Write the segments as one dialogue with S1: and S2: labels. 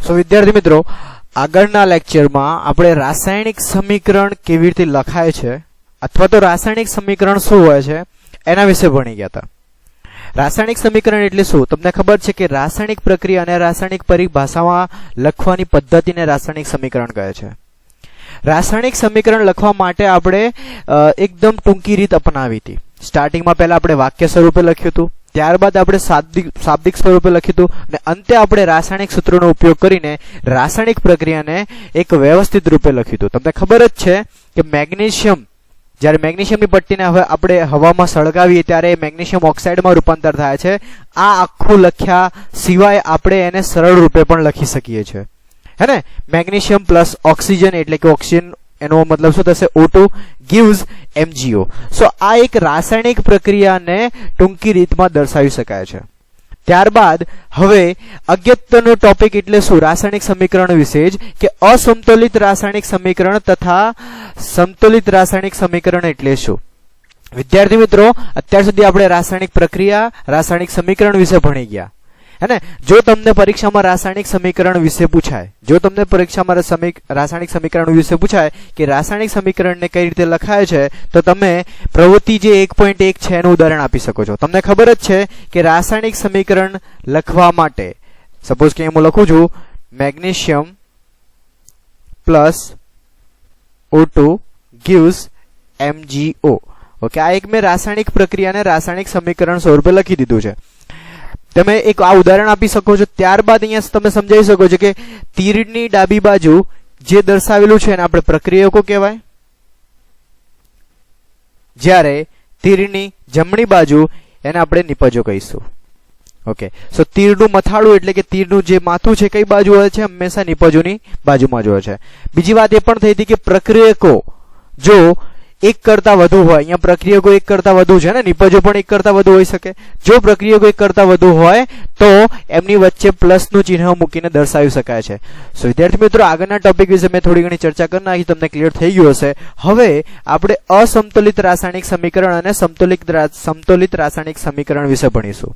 S1: सो विद्यार्थी मित्रों આગળના લેક્ચરમાં આપણે રાસાયણિક સમીકરણ કેવી રીતે લખાય છે અથવા તો રાસાયણિક સમીકરણ શું હોય છે એના વિશે ભણી ગયા હતા। રાસાયણિક સમીકરણ એટલે શું તમને ખબર છે કે રાસાયણિક પ્રક્રિયા અને રાસાયણિક પરિભાષામાં લખવાની પદ્ધતિને રાસાયણિક સમીકરણ કહે છે। રાસાયણિક સમીકરણ લખવા માટે આપણે એકદમ ટૂંકી રીત અપનાવી હતી। સ્ટાર્ટિંગમાં પહેલા આપણે વાક્ય સ્વરૂપે લખ્યું હતું, ત્યારબાદ આપણે શાબ્દિક સ્વરૂપે લખ્યું હતું અને અંતે આપણે રાસાયણિક સૂત્રોનો ઉપયોગ કરીને રાસાયણિક પ્રક્રિયાને એક વ્યવસ્થિત રૂપે લખ્યું હતું। તમને ખબર જ છે કે મેગ્નેશિયમ જ્યારે મેગ્નેશિયમની પટ્ટીને હવે આપણે હવામાં સળગાવીએ ત્યારે મેગ્નેશિયમ ઓક્સાઇડમાં રૂપાંતર થાય છે। આ આખું લખ્યા સિવાય આપણે એને સરળ રૂપે પણ લખી શકીએ છીએ, હે ને। મેગ્નેશિયમ પ્લસ ઓક્સિજન એટલે કે ઓક્સિજન એનો મતલબ શું થશે O2 gives MgO। સો આ એક રાસાયણિક પ્રક્રિયાને ટૂંકી રીતમાં દર્શાવી શકાય છે। ત્યારબાદ હવે અગત્યનો ટોપિક એટલે શું રાસાયણિક સમીકરણ વિશે જ કે અસમતોલિત રાસાયણિક સમીકરણ તથા સમતોલિત રાસાયણિક સમીકરણ એટલે શું। વિદ્યાર્થી મિત્રો અત્યાર સુધી આપણે રાસાયણિક પ્રક્રિયા રાસાયણિક સમીકરણ વિશે ભણી ગયા, है ना। जो तमने परीक्षा में रासायनिक समीकरण विषय पूछाय, जो तमने परीक्षा में रासायनिक समीकरण विषय पूछाय कि रासायनिक समीकरण ने कई रीते लखाय छे तो तमे प्रवृत्ति जे 1.1 छे एनुं उदाहरण आपी शको छो। तमने खबर ज छे कि रासायनिक समीकरण लखवा माटे सपोज के हूँ लखुं छुं magnesium plus O2 gives MgO। Okay, आ एक मैं रासायनिक प्रक्रिया ने रासायनिक समीकरण स्वरूपे लखी दीधुं छे। તમે એક આ ઉદાહરણ આપી શકો છો। ત્યારબાદ અહીંયા તમે સમજાવી શકો છો કે તીરની ડાબી બાજુ જે દર્શાવેલું છે એને આપણે પ્રક્રિયકો કહેવાય, જ્યારે તીરની જમણી બાજુ એને આપણે નિપજો કહીશું। ઓકે, સો તીરનું મથાળું એટલે કે તીરનું જે માથું છે કઈ બાજુ હોય છે? હંમેશા નિપજોની બાજુમાં જ હોય છે। બીજી વાત એ પણ થઈ હતી કે પ્રક્રિયકો જો एक करता वधु होय, अहींया प्रक्रियको एक करता वधु छे ने, निपजो पण एक करता वधु होई शके। जो प्रक्रियको एक करता वधु होय तो एमनी वच्चे प्लस नुं चिन्ह मूकीने दर्शावी शकाय छे। सो विद्यार्थी मित्रों आगळना टॉपिक विषे मैं थोड़ी घणी चर्चा करी नाखी, तमने क्लियर थई गयुं हशे। हवे आपणे असमतोलित रासायणिक समीकरण अने समतोलित रासायणिक समीकरण विषे भणीशुं।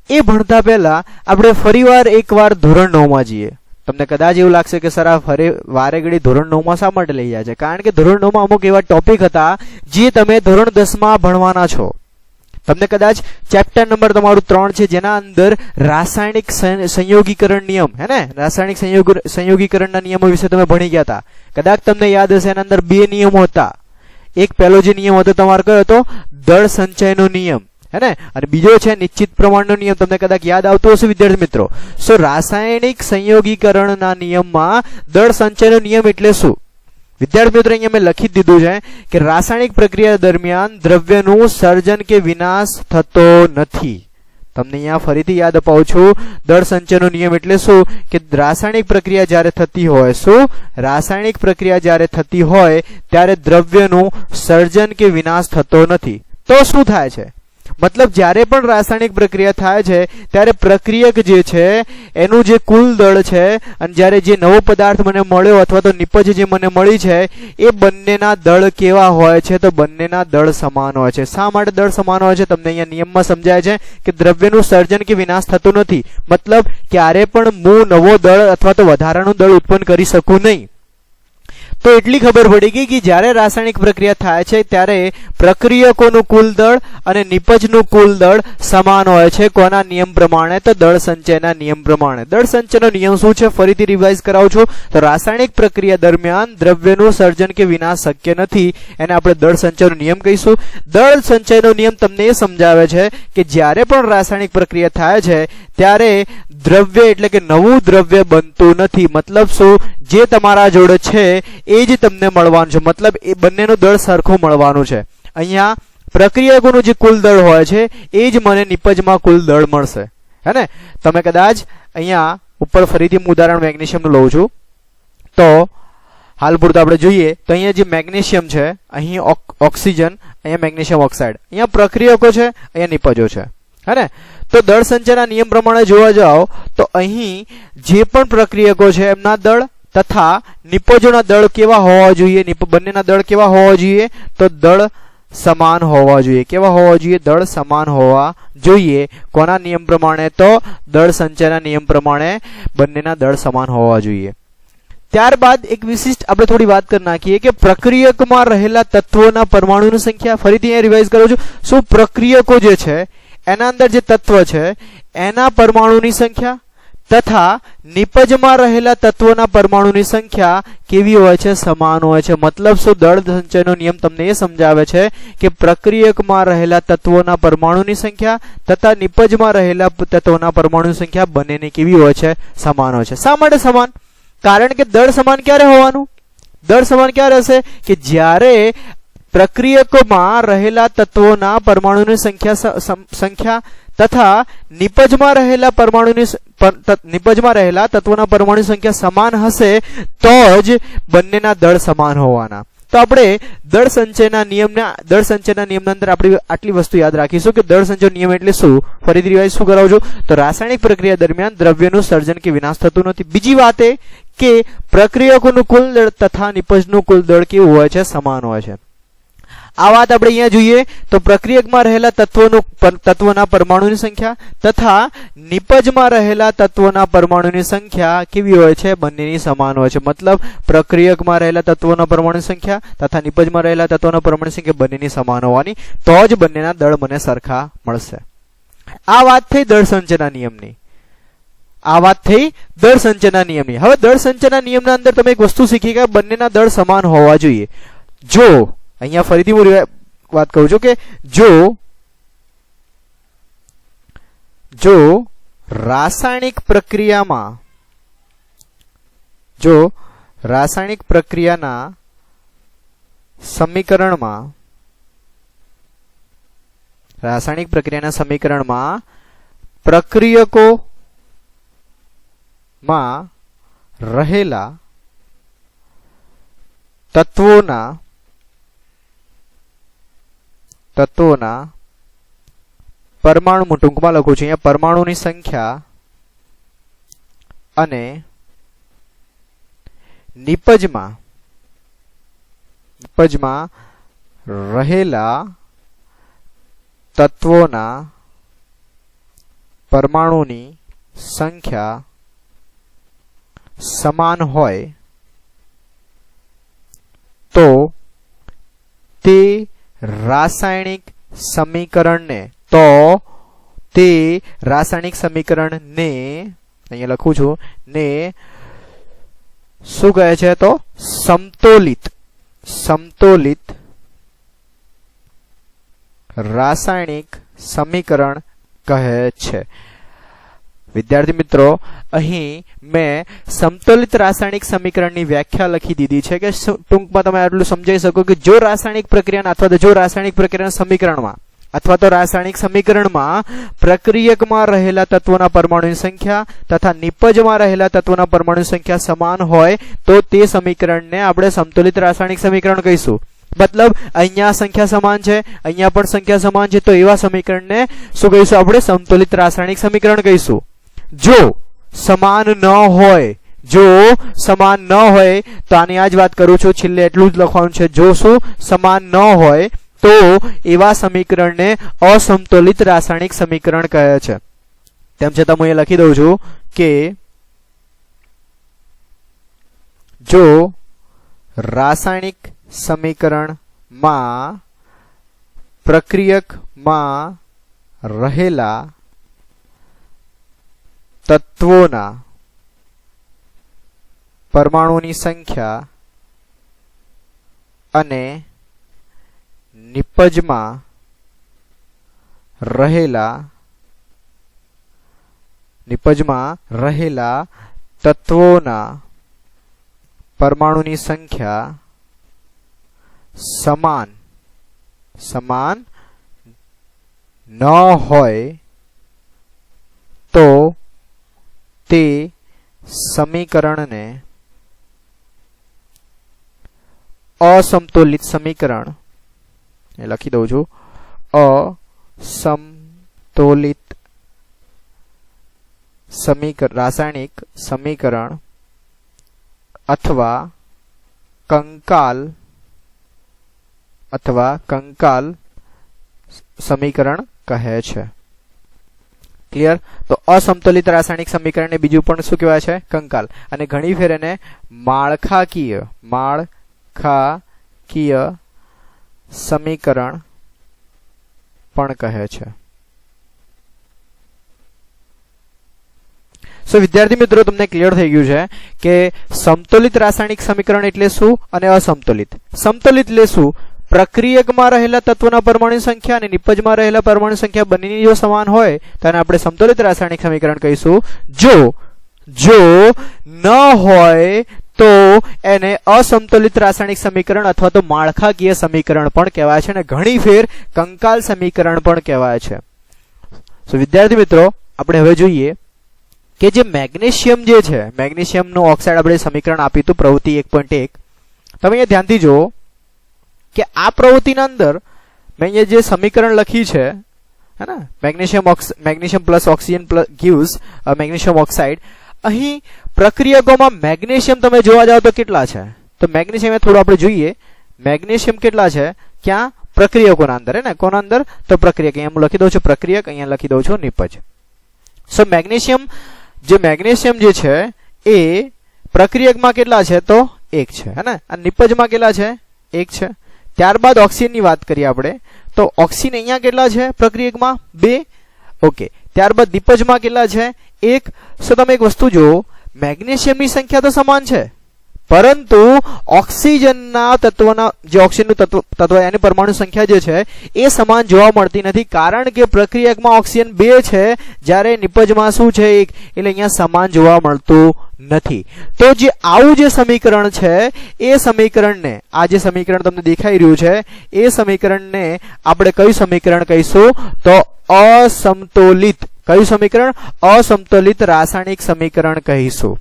S1: ए भणता पहेला आपणे फरीवार एकवार धोरण 9 मां जईए। તમને કદાચ એવું લાગશે કે સર આ વારે ઘડી ધોરણ 9 માં શા માટે લઈ જાય છે? કારણ કે ધોરણ 9 માં અમુક એવા ટોપિક હતા જે તમે ધોરણ 10 માં ભણવાના છો। તમને કદાચ ચેપ્ટર નંબર તમારું 3 છે જેના અંદર રાસાયણિક સંયોગીકરણ નિયમ, હે ને, રાસાયણિક સંયોગીકરણના નિયમો વિશે તમે ભણી ગયા હતા। કદાચ તમને યાદ હશે એના અંદર બે નિયમો હતા। એક પહેલો જે નિયમ હતો તમારો કયો હતો? દળ સંચયનો નિયમ, है ना, और बीजो है निश्चित प्रमाणनो नियम। तमने कदाच याद आवतो हशे विद्यार्थी मित्रों। सो रासायणिक संयोगीकरणना नियममां दळ संचयनो नियम एटले शुं? विद्यार्थी मित्रों अहींया मैं लखी दीधुं छे कि रासायणिक प्रक्रिया दरमियान द्रव्यनुं सर्जन के विनाश थतो नथी। तमने अहींया फरीथी याद अपावुं छुं, दळ संचयनो नियम एटले शुं कि रासायणिक प्रक्रिया ज्यारे थती होय, शुं रासायणिक प्रक्रिया ज्यारे थती होय त्यारे द्रव्यनुं सर्जन के विनाश थतो नथी। तो शुं थाय छे? मतलब જ્યારે પણ રાસાયણિક પ્રક્રિયા થાય છે ત્યારે પ્રક્રિયક જે છે એનું જે કુલ દળ છે અને જ્યારે જે નવો પદાર્થ મને મળ્યો અથવા તો નિપજ જે મને મળી છે એ બંનેના દળ કેવા હોય છે? તો બંનેના દળ સમાન હોય છે। શા માટે દળ સમાન હોય છે? તમને અહીંયા નિયમમાં સમજાય છે કે દ્રવ્યનું સર્જન કે વિનાશ થતું નથી। मतलब ક્યારે પણ હું નવો દળ અથવા તો વધારાનું દળ ઉત્પન્ન કરી શકું નહીં। तो एटली खबर पड़ी गई कि જ્યારે રાસાયણિક પ્રક્રિયા થાય છે ત્યારે પ્રક્રિયકોનું કુલ દળ અને નિપજનું કુલ દળ સમાન હોય છે। કોના નિયમ પ્રમાણે? તો દળ સંચયના નિયમ પ્રમાણે। દળ સંચયનો નિયમ શું છે? ફરીથી રિવાઇઝ કરાવું છું। તો રાસાયણિક પ્રક્રિયા દરમિયાન દ્રવ્યનું સર્જન કે વિનાશ શક્ય નથી, એને આપણે દળ સંચયનો નિયમ કહીશું। દળ સંચયનો નિયમ તમને એ સમજાવે છે કે જ્યારે પણ રાસાયણિક પ્રક્રિયા થાય છે ત્યારે દ્રવ્ય એટલે કે નવું દ્રવ્ય બનતું નથી। मतलब શું? જે તમારા જોડે છે એ જ તમને મળવાનું છે। मतलब એ બંનેનું દળ સરખું મળવાનું છે। અહીંયા પ્રક્રિયકોનું જે કુલ દળ હોય છે એ જ મને નિપજમાં કુલ દળ મળશે, હે ને। તમે કદાચ અહીંયા ઉપર ફરીથી હું ઉદાહરણ મેગ્નેશિયમનું લઉં છું। તો હાલ પૂરતું આપણે જોઈએ તો અહીંયા જે મેગ્નેશિયમ છે, અહીં ઓક્સિજન, અહીંયા મેગ્નેશિયમ ઓક્સાઇડ, અહીંયા પ્રક્રિયકો છે, અહીંયા નિપજો છે, है ने। तो दळ संचयना नियम प्रमाणे जोवा जाओ तो अहीं जे पण प्रक्रियको छे एमना दळ तथा निपजोना दळ केवा होवा जोईए? बंनेना दळ केवा होवा जोईए? तो दळ સમાન હોવા જોઈએ. કેવા હોવા જોઈએ? દળ સમાન હોવા જોઈએ. કોના નિયમ પ્રમાણે? તો દળ સંચયના નિયમ પ્રમાણે બંનેના દળ સમાન હોવા જોઈએ. ત્યારબાદ એક વિશિષ્ટ આપણે થોડી વાત કરી નાખીએ કે પ્રક્રિયકમાં રહેલા તત્વોના પરમાણુની સંખ્યા. ફરીથી અહીંયા રિવાઇઝ કરું છું. શું પ્રક્રિયકો જે છે એના અંદર જે તત્વ છે એના પરમાણુની સંખ્યા તથા નિપજમાં રહેલા તત્વોના પરમાણુની સંખ્યા કેવી હોય છે? સમાન હોય છે. મતલબ શું? દળ સંચયનો નિયમ તમને એ સમજાવે છે કે પ્રક્રિયકમાં રહેલા તત્વોના પરમાણુની સંખ્યા તથા નિપજમાં રહેલા તત્વોના પરમાણુની સંખ્યા બંનેની કેવી હોય છે? સમાન હોય છે. શા માટે સમાન? કારણ કે દળ સમાન ક્યારે હોવાનું? દળ સમાન ક્યારે હશે? કે જ્યારે પ્રક્રિયકોમાં રહેલા તત્વોના પરમાણુની સંખ્યા તથા નિપજમાં રહેલા તત્વોના પરમાણુ સંખ્યા સમાન હશે તો જ બંનેના દળ સમાન હોવાના. તો આપણે દળ સંચયના નિયમના અંદર આપણે આટલી વસ્તુ યાદ રાખીશું કે દળ સંચય નિયમ એટલે શું. ફરીથી રિવાઇઝ શું કરાવું છું? તો રાસાયણિક પ્રક્રિયા દરમિયાન દ્રવ્યનું સર્જન કે વિનાશ થતું નથી. બીજી વાત એ કે પ્રક્રિયકોનું કુલ દળ તથા નિપજનું કુલ દળ કેવું હોય છે? સમાન હોય છે. આ વાત આપણે અહીંયા જોઈએ તો પ્રક્રિયકમાં રહેલા તત્વોના પરમાણુની સંખ્યા તથા નિપજમાં રહેલા તત્વોના પરમાણુની સંખ્યા કેવી હોય છે? બંનેની સમાન હોય છે. મતલબ પ્રક્રિયકમાં રહેલા તત્વોના પરમાણુની સંખ્યા તથા નિપજમાં રહેલા તત્વોના પરમાણુની સંખ્યા બંનેની સમાન હોવાની, તો જ બંનેના દળ મને સરખા મળશે. આ વાત થઈ દળ સંચયના નિયમની. હવે દળ સંચયના નિયમના અંદર તમે એક વસ્તુ શીખી કે બંનેના દળ સમાન હોવા જોઈએ. જો અહીંયા ફરીથી હું વાત કરું છું કે જો રાસાયણિક પ્રક્રિયાના સમીકરણમાં પ્રક્રિયકોમાં રહેલા તત્વોના પરમાણુ, હું ટૂંકમાં લખું છું અહીંયા, પરમાણુની સંખ્યા અને નિપજમાં રહેલા તત્વોના પરમાણુની સંખ્યા સમાન હોય તો તે રાસાયણિક સમીકરણને અહીંયા લખું છું ને શું કહે છે? તો સમતોલિત રાસાયણિક સમીકરણ કહે છે. વિદ્યાર્થી મિત્રો, અહીં મેં સમતોલિત રાસાયણિક સમીકરણની વ્યાખ્યા લખી દીધી છે કે ટૂંકમાં તમે આટલું સમજાઈ શકો કે જો રાસાયણિક પ્રક્રિયાના અથવા તો જો રાસાયણિક પ્રક્રિયાના સમીકરણમાં અથવા તો રાસાયણિક સમીકરણમાં પ્રક્રિયકમાં રહેલા તત્વોના પરમાણુની સંખ્યા તથા નિપજમાં રહેલા તત્વોના પરમાણુની સંખ્યા સમાન હોય તો તે સમીકરણને આપણે સમતોલિત રાસાયણિક સમીકરણ કહીશું. મતલબ અહીંયા સંખ્યા સમાન છે, અહીંયા પણ સંખ્યા સમાન છે, તો એવા સમીકરણને શું કહીશું? આપણે સમતોલિત રાસાયણિક સમીકરણ કહીશું. જો સમાન ન હોય તો આની આ જ વાત કરું છું, છેલ્લે એટલું જ લખવાનું છે. જો શું સમાન ન હોય તો એવા સમીકરણને અસમતોલિત રાસાયણિક સમીકરણ કહે છે. તેમ છતાં હું એ લખી દઉં છું કે જો રાસાયણિક સમીકરણમાં પ્રક્રિયકમાં રહેલા તત્વોના પરમાણુની સંખ્યા અને નિપજમાં રહેલા તત્વોના પરમાણુની સંખ્યા સમાન ન હોય તો તે સમીકરણને અસમતોલિત સમીકરણ લખી દઉં છું. અસમતોલિત રાસાયણિક સમીકરણ અથવા કંકાલ अथवा कंकाल समीकरण कहे छे। क्लियर? तो असंतुलित रासायणिक समीकरण ने बीजू पण शुं कहेवाय छे? कंकाल। अने घणी फेर एने माळखाकीय समीकरण पण कहे छे। सो विद्यार्थी मित्रों, तमने क्लियर थई गयुं छे के समतोलित रासायणिक समीकरण एटले शुं अने असंतुलित। समतोलित એટલે શું? પ્રક્રિયકમાં રહેલા તત્વોના પરમાણુ સંખ્યા અને નિપજમાં રહેલા પરમાણુ સંખ્યા બંનેની જો સમાન હોય તો એને આપણે સમતોલિત રાસાયણિક સમીકરણ કહીશું। જો ન હોય તો એને અસમતોલિત રાસાયણિક સમીકરણ અથવા તો માળખાકીય સમીકરણ પણ કહેવાય છે અને ઘણી ફેર કંકાલ સમીકરણ પણ કહેવાય છે। સો વિદ્યાર્થી મિત્રો, આપણે હવે જોઈએ કે જે મેગ્નેશિયમ જે છે, મેગ્નેશિયમનું ઓક્સાઇડ આપણે સમીકરણ આપ્યું હતું પ્રવૃત્તિ 1.1। તમે અહીંયા ધ્યાનથી જુઓ કે આ પ્રવૃત્તિના અંદર મેં અહીંયા જે સમીકરણ લખી છે, है ना, magnesium plus oxygen plus gives magnesium oxide. અહીં પ્રક્રિયકોમાં મેગ્નેશિયમ તમે જોવા જાવ તો કેટલા છે? તો મેગ્નેશિયમ થોડું આપણે જોઈએ, મેગ્નેશિયમ કેટલા છે ક્યાં? પ્રક્રિયકોના અંદર, है ना, કોના અંદર? તો પ્રક્રિયક। અહીંયા હું લખી દઉં છું પ્રક્રિયક, અહીંયા લખી દઉં છું નિપજ। સો મેગ્નેશિયમ જે છે એ પ્રક્રિયકમાં કેટલા છે? તો 1 છે, है ना, અને નિપજમાં કેટલા છે? 1 છે। ત્યારબાદ ઓક્સિજનની વાત કરીએ આપણે તો ઓક્સિજન અહીંયા કેટલા છે? પ્રક્રિયકમાં 2। ઓકે, ત્યારબાદ નિપજમાં કેટલા છે? 1। સો તમે એક વસ્તુ જુઓ, મેગ્નેશિયમની સંખ્યા તો સમાન છે, પરંતુ ઓક્સિજનના તત્વના જે ઓક્સિજનનું તત્વ એની પરમાણુ સંખ્યા જે છે એ સમાન જોવા મળતી નથી, કારણ કે પ્રક્રિયકમાં ઓક્સિજન 2 છે જ્યારે નિપજમાં શું છે? 1। એટલે અહીંયા સમાન જોવા મળતું નથી। તો જે આવું જે સમીકરણ છે એ સમીકરણને, આ જે સમીકરણ તમને દેખાઈ રહ્યું છે એ સમીકરણને આપણે કયું સમીકરણ કહીશું? તો અસમતોલિત। કયું સમીકરણ? અસમતોલિત રાસાયણિક સમીકરણ કહીશું।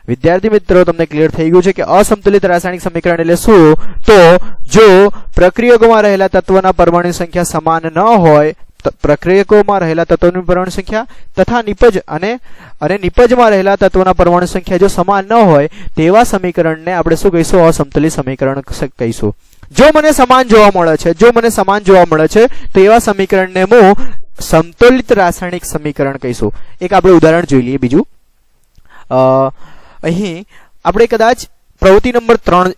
S1: વિદ્યાર્થી મિત્રો, તમને ક્લિયર થઈ ગયું છે કે અસમતુલિત રાસાયણિક સમીકરણ એટલે શું? તો જો પ્રક્રિયકોમાં રહેલા તત્વના પરમાણુ સંખ્યા સમાન ન હોય, પ્રક્રિયકોમાં રહેલા તત્વોની પરમાણુ સંખ્યા તથા નિપજ અને નિપજમાં રહેલા તત્વોના પરમાણુ સંખ્યા જો સમાન ન હોય તેવા સમીકરણને આપણે શું કહીશું? અસમતુલિત સમીકરણ કહીશું। જો મને સમાન જોવા મળે છે તો એવા સમીકરણને હું સમતોલિત રાસાયણિક સમીકરણ કહીશું। એક આપણે ઉદાહરણ જોઈ લઈએ બીજું। અહીં આપણે કદાચ પ્રવૃત્તિ નંબર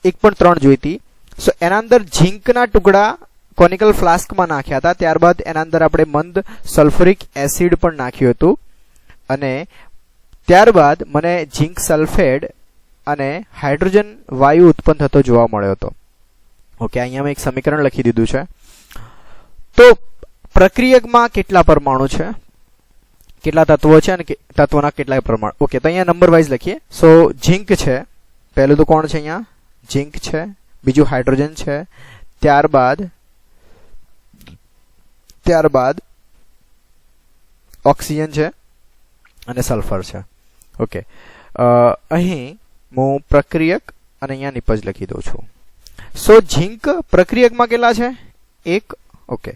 S1: 1.3 જોઈ હતી। સો એના અંદર ઝીંકના ટુકડા કોનિકલ ફ્લાસ્કમાં નાખ્યા હતા, ત્યારબાદ એના અંદર આપણે મંદ સલ્ફ્યુરિક એસિડ પણ નાખ્યું હતું અને ત્યારબાદ મને ઝીંક સલ્ફેટ અને હાઇડ્રોજન વાયુ ઉત્પન્ન થતો જોવા મળ્યો હતો। ઓકે, અહીંયા મેં એક સમીકરણ લખી દીધું છે। તો પ્રક્રિયકમાં કેટલા પરમાણુ છે, કેટલા તત્વો છે અને તત્વોના કેટલા પરમાણુ? ઓકે, તો અહીંયા નંબર વાઇઝ લખીએ। સો ઝીંક છે, પહેલું તો કોણ છે? અહીંયા ઝીંક છે, બીજું હાઇડ્રોજન છે, ત્યારબાદ ઓક્સિજન છે અને સલ્ફર છે। ઓકે, અહીં હું પ્રક્રિયક અને અહીંયા નિપજ લખી દઉં છું। સો ઝીંક પ્રક્રિયકમાં કેટલા છે? 1। ઓકે,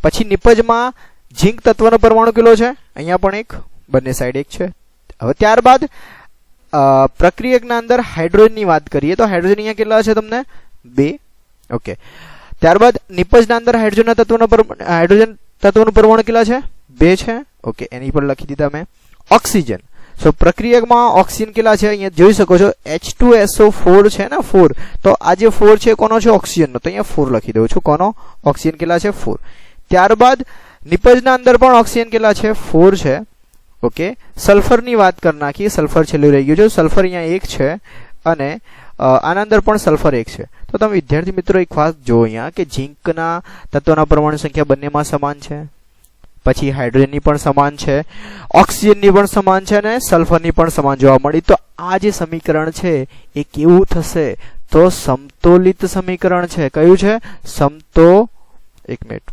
S1: પછી નિપજમાં ઝીંક તત્વનો પરમાણુ કેટલો છે? અહીંયા પણ 1, બંને સાઈડ 1 છે। હવે ત્યારબાદ પ્રક્રિયકના અંદર હાઇડ્રોજનની વાત કરીએ તો હાઇડ્રોજન અહીંયા કેટલા છે? તમને 2। ઓકે, ત્યારબાદ નિપજના અંદર હાઇડ્રોજન તત્વનું પરમાણુ કેટલા છે? 2 છે। ઓકે, એની પર લખી દીધા મેં। ઓક્સિજન, સો પ્રક્રિયકમાં ઓક્સિજન કેટલા છે? અહીંયા જોઈ શકો છો H2SO4 છે ને, 4। તો આ જે 4 છે કોનો છે? ઓક્સિજનનો, તો અહીંયા 4 લખી દઉં છું। કોનો? ઓક્સિજન કેટલા છે? 4। ત્યારબાદ નિપજના અંદર પણ ઓક્સિજન કેટલા છે? 4 છે। ઓકે, સલ્ફરની વાત કરી નાખીએ, સલ્ફર છેલ્લું રહી ગયું છે, સલ્ફર અહીંયા 1 છે અને આના અંદર પણ સલ્ફર 1 છે। તો તમે વિદ્યાર્થી મિત્રો એક ખાસ જો અહીંયા કે ઝીંકના તત્વોના પરમાણુ સંખ્યા બંનેમાં સમાન છે, પછી હાઇડ્રોજનની પણ સમાન છે, ઓક્સિજનની પણ સમાન છે અને સલ્ફરની પણ સમાન જોવા મળી। તો આ જે સમીકરણ છે એ કેવું થશે? તો સમતોલિત સમીકરણ છે। કયું છે? એક મિનિટ,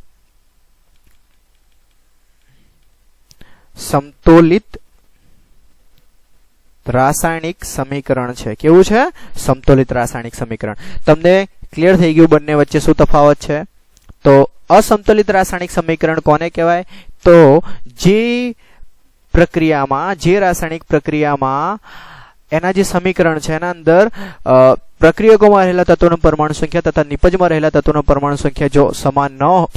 S1: સમતોલિત રાસાયણિક સમીકરણ છે। કેવું છે? સમતોલિત રાસાયણિક સમીકરણ। તમને ક્લિયર થઈ ગયું બંને વચ્ચે શું તફાવત છે? તો અસમતોલિત રાસાયણિક સમીકરણ કોને કહેવાય? તો જે રાસાયણિક પ્રક્રિયામાં એના જે સમીકરણ છે એના અંદર પ્રક્રિયકોમાં રહેલા તત્વોની પરમાણુ સંખ્યા તથા નિપજમાં રહેલા તત્વોની પરમાણુ સંખ્યા જો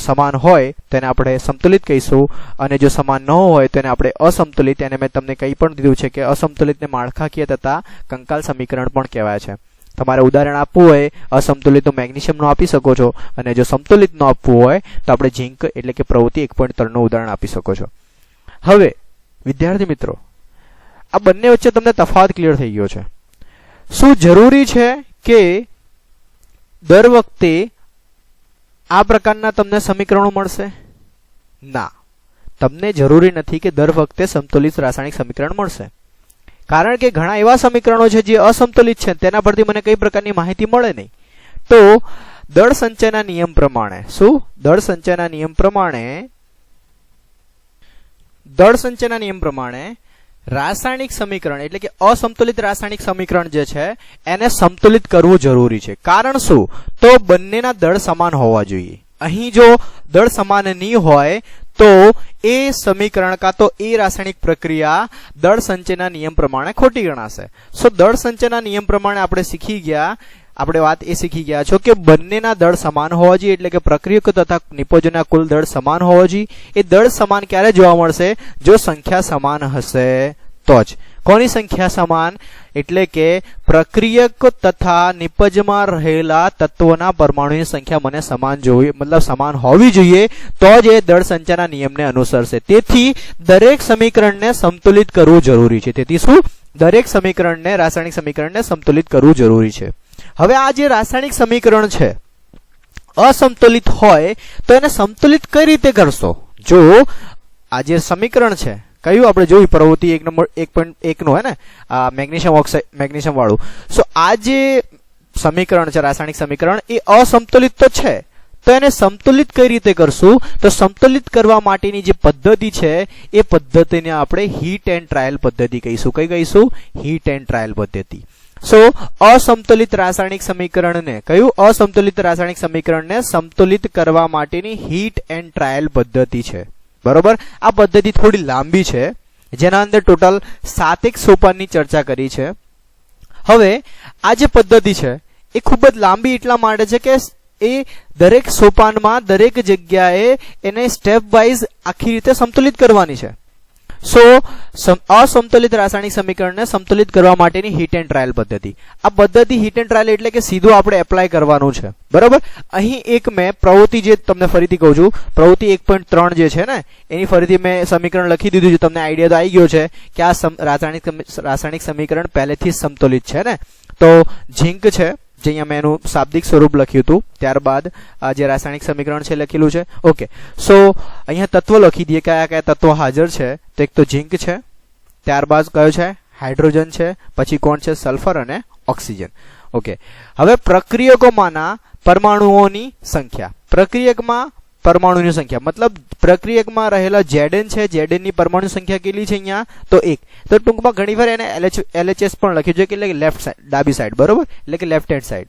S1: સમાન હોય તેને આપણે સંતુલિત કહીશું, અને જો સમાન ન હોય તેને આપણે અસંતુલિત. એને મેં તમને કહી પણ દીધું છે કે અસંતુલિતને માળખાકીય તથા કંકાલ સમીકરણ પણ કહેવાય છે. તમારે ઉદાહરણ આપવું હોય અસંતુલિત તો મેગ્નેશિયમનું આપી શકો છો, અને જો સંતુલિત નો આપવું હોય તો આપણે ઝીંક એટલે કે પ્રવૃત્તિ 1.3 નું ઉદાહરણ આપી શકો છો. હવે વિદ્યાર્થી મિત્રો, આ બંને વચ્ચે તમને તફાવત ક્લિયર થઈ ગયો છે. શું જરૂરી છે કે દર વખતે આ પ્રકારના તમને સમીકરણો મળશે? ના, તમને જરૂરી નથી કે દર વખતે સંતુલિત રાસાયણિક સમીકરણ મળશે, કારણ કે ઘણા એવા સમીકરણો છે જે અસંતુલિત છે, તેના પરથી મને કઈ પ્રકારની માહિતી મળે નહીં. તો દળ સંચયના નિયમ પ્રમાણે દળ સંચયના નિયમ પ્રમાણે રાસાયણિક સમીકરણ એટલે કે અસંતુલિત રાસાયણિક સમીકરણ જે છે એને સંતુલિત કરવું જરૂરી છે. કારણ શું? તો બંનેના દળ સમાન હોવા જોઈએ. અહીં જો દળ સમાન નહીં હોય તો એ સમીકરણ કાં તો એ રાસાયણિક પ્રક્રિયા દળ સંચયના નિયમ પ્રમાણે ખોટી ગણાશે. દળ સંચયના નિયમ પ્રમાણે આપણે વાત એ શીખી ગયા છો કે બંનેના દળ સમાન હોવા જોઈએ, એટલે કે પ્રક્રિયક તથા નિપજોના કુલ દળ સમાન હોવા જોઈએ. એ દળ સમાન ક્યારે જોવા મળશે? જો સંખ્યા સમાન હશે તો જ. કોની સંખ્યા સમાન? એટલે કે પ્રક્રિયક તથા નિપજમાં રહેલા તત્વોના પરમાણુની સંખ્યા મને સમાન જોઈએ, મતલબ સમાન હોવી જોઈએ, તો જ એ દળ સંચયના નિયમને અનુસરશે. તેથી દરેક સમીકરણને સંતુલિત કરવું જરૂરી છે. તેથી શું? દરેક સમીકરણને રાસાયણિક સમીકરણને સંતુલિત કરવું જરૂરી છે. હવે આ જે રાસાયણિક સમીકરણ છે અસંતુલિત હોય તો એને સંતુલિત કઈ રીતે કરશો? જો આ જે સમીકરણ છે કયું આપણે જોયું પ્રવૃત્તિ 1 નંબર 1.1 નું હે ને, આ મેગ્નેશિયમ વાળું. આ જે સમીકરણ છે રાસાયણિક સમીકરણ એ અસંતુલિત તો છે, તો એને સંતુલિત કઈ રીતે કરશું? તો સંતુલિત કરવા માટેની જે પદ્ધતિ છે એ પદ્ધતિને આપણે હીટ એન્ડ ટ્રાયલ પદ્ધતિ કહીશું. કઈ કહીશું? હીટ એન્ડ ટ્રાયલ પદ્ધતિ. અસંતુલિત રાસાયણિક સમીકરણને અસંતુલિત રાસાયણિક સમીકરણને સંતુલિત કરવા માટેની હીટ એન્ડ ટ્રાયલ પદ્ધતિ છે. બરોબર. આ પદ્ધતિ થોડી લાંબી છે, જેના અંદર ટોટલ 7 સોપાનની ચર્ચા કરી છે. હવે આ જે પદ્ધતિ છે એ ખૂબ જ લાંબી એટલા માટે છે કે એ દરેક સોપાનમાં દરેક જગ્યાએ એને સ્ટેપ વાઇઝ આખી રીતે સંતુલિત કરવાની છે. અસંતુલિત રાસાયણિક સમીકરણને સંતુલિત કરવા માટેની હીટ એન્ડ ટ્રાયલ પદ્ધતિ. આ પદ્ધતિ હીટ એન્ડ ટ્રાયલ એટલે કે સીધું આપણે એપ્લાય કરવાનું છે. બરોબર. અહીં એક મેં પ્રવૃત્તિ જે તમને ફરીથી કહું છું, પ્રવૃત્તિ 1.3 જે છે ને એની ફરીથી મેં સમીકરણ લખી દીધું છે. તમને આઈડિયા તો આવી ગયો છે કે આ રાસાયણિક સમીકરણ પહેલેથી જ સંતુલિત છે ને. તો ઝીંક છે જે અહીંયા મેં એનું શાબ્દિક સ્વરૂપ લખ્યું હતું, ત્યારબાદ આ જે રાસાયણિક સમીકરણ છે લખેલું છે. ઓકે, અહીંયા તત્વ લખી દઈએ કયા કયા તત્વો હાજર છે. તો એક તો ઝીંક છે, ત્યારબાદ કયો છે? હાઇડ્રોજન છે, પછી કોણ છે? સલ્ફર અને ઓક્સિજન. ઓકે, હવે પ્રક્રિયકોમાંના પરમાણુઓની સંખ્યા. પ્રક્રિયકમાં પરમાણુની સંખ્યા મતલબ પ્રક્રિયકમાં રહેલા Zn છે, Zn ની પરમાણુ સંખ્યા કેટલી છે અહીંયા? તો 1. તો ટૂંકમાં ઘણીવાર એને LHS પણ લખ્યું છે, એટલે કે લેફ્ટ સાઈડ, ડાબી સાઈડ. બરોબર, એટલે કે લેફ્ટ હેન્ડ સાઈડ.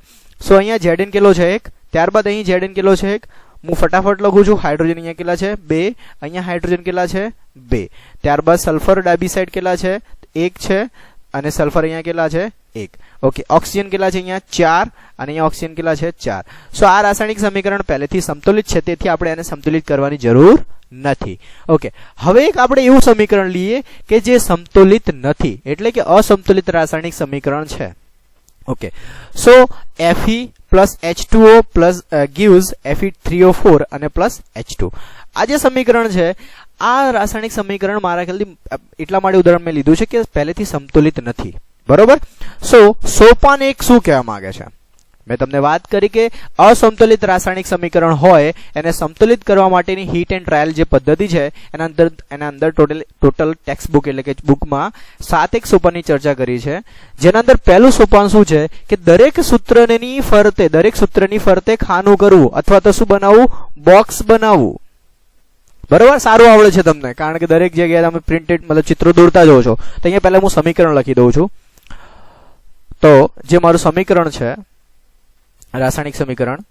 S1: અહીંયા Zn કેટલો છે? 1. ત્યારબાદ અહીં Zn કેટલો છે? 1. હું ફટાફટ લખું છું. હાઇડ્રોજન અહીંયા કેટલા છે? 2. અહીંયા હાઇડ્રોજન કેટલા છે? 2. ત્યારબાદ સલ્ફર ડાબી સાઈડ કેટલા છે? 1 છે, અને સલ્ફર અહીંયા કેટલા છે? 1. ઓકે, ઓક્સિજન કેટલા છે? અહીંયા 4, અને અહીંયા ઓક્સિજન કેટલા છે? 4. આ રાસાયણિક સમીકરણ પહેલેથી સંતુલિત છે, તેથી આપણે એને સંતુલિત કરવાની જરૂર નથી. ઓકે, હવે એક આપણે એવું સમીકરણ લઈએ કે જે સંતુલિત નથી, એટલે કે અસંતુલિત રાસાયણિક સમીકરણ છે. Okay, Fe plus H2O plus gives Fe3O4 અને plus H2. આ જે સમીકરણ છે આ રાસાયણિક સમીકરણ મારા ખ્યાલથી એટલા માટે ઉદાહરણ મેં લીધું છે કે પહેલેથી સંતુલિત નથી. બરોબર. સોપાન 1 શું કહેવા માંગે છે? મેં તમને વાત કરી કે અસંતુલિત રાસાયણિક સમીકરણ હોય એને સંતુલિત કરવા માટેની હીટ એન્ડ ટ્રાયલ જે પદ્ધતિ છે એના અંદર ટોટલ ટેક્સ્ટ બુક એટલે કે બુકમાં 7 સોપાનની ચર્ચા કરી છે. જેના અંદર પહેલું સોપાન શું છે કે દરેક સૂત્રની ફરતે ખાનું કરવું, અથવા તો શું બનાવવું? બોક્સ બનાવવું. બરોબર, સારું આવડે છે તમને, કારણ કે દરેક જગ્યાએ તમે પ્રિન્ટેડ મતલબ ચિત્રો દોરતા જ હો છો. તો અહીંયા પહેલા હું સમીકરણ લખી દઉં છું. તો જે મારું સમીકરણ છે રાસાયણિક સમીકરણ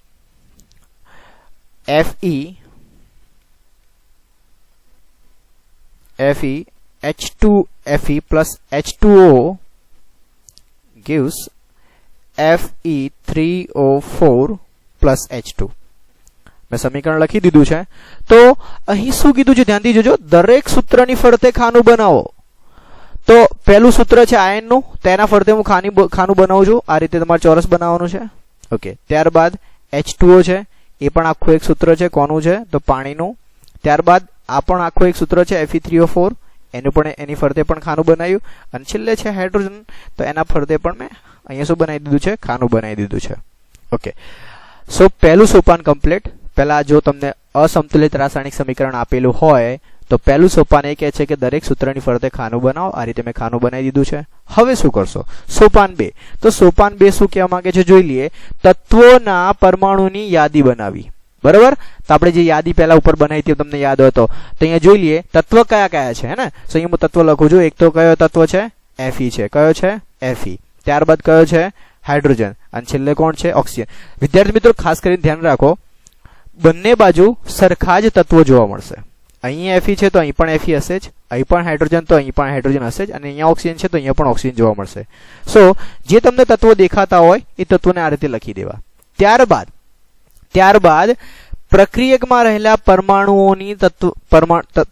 S1: Fe H2Fe plus H2O gives Fe3O4 plus H2. મેં સમીકરણ લખી દીધું છે. તો અહીં શું કીધું છે ધ્યાનથી જોજો, દરેક સૂત્રની ફરતે ખાનું બનાવો. તો પહેલું સૂત્ર છે આયન નું, તેના ફરતે હું ખાનું બનાવું છું. આ રીતે તમારે ચોરસ બનાવવાનું છે. ઓકે, ત્યારબાદ H2O છે, એ પણ આખું એક સૂત્ર છે. કોનું છે? તો પાણીનું. ત્યારબાદ આ પણ આખું એક સૂત્ર છે Fe3O4, એનું પણ એની ફરતે પણ ખાનું બનાવ્યું. અને છેલ્લે છે હાઇડ્રોજન, તો એના ફરતે પણ મેં અહીંયા શું બનાવી દીધું છે? ખાનું બનાવી દીધું છે. ઓકે, સો પહેલું સોપાન કમ્પ્લીટ. પહેલા જો તમને અસંતુલિત રાસાયણિક સમીકરણ આપેલું હોય તો પહેલું સોપાન એ કહે છે કે દરેક સૂત્રની ફરતે ખાનું બનાવો. આ રીતે મેં ખાનું બનાવી દીધું છે. હવે શું કરશો? સોપાન 2. તો સોપાન 2 શું કહેવા માંગે છે જોઈ લઈએ. તત્વોના પરમાણુની યાદી બનાવી. બરાબર, તો આપણે જે યાદી પહેલા ઉપર બનાવી હતી તમને યાદ હતો, તો અહીંયા જોઈ લઈએ તત્વ કયા કયા છે. હે ને, તો અહીંયા હું તત્વ લખું છું. એક તો કયો તત્વ છે? Fe છે. કયો છે? Fe. ત્યારબાદ કયો છે? હાઇડ્રોજન. અને છેલ્લે કોણ છે? ઓક્સિજન. વિદ્યાર્થી મિત્રો ખાસ કરીને ધ્યાન રાખો, બંને બાજુ સરખા જ તત્વો જોવા મળશે. અહીં Fe છે તો અહીં પણ Fe હશે જ, અહીં પણ હાઇડ્રોજન તો અહીં પણ હાઇડ્રોજન હશે જ, અને અહીંયા ઓક્સિજન છે તો અહીંયા પણ ઓક્સિજન જોવા મળશે. સો જે તમને તત્વો દેખાતા હોય એ તત્વોને આ રીતે લખી દેવા. ત્યારબાદ પ્રક્રિયકમાં રહેલા પરમાણુઓની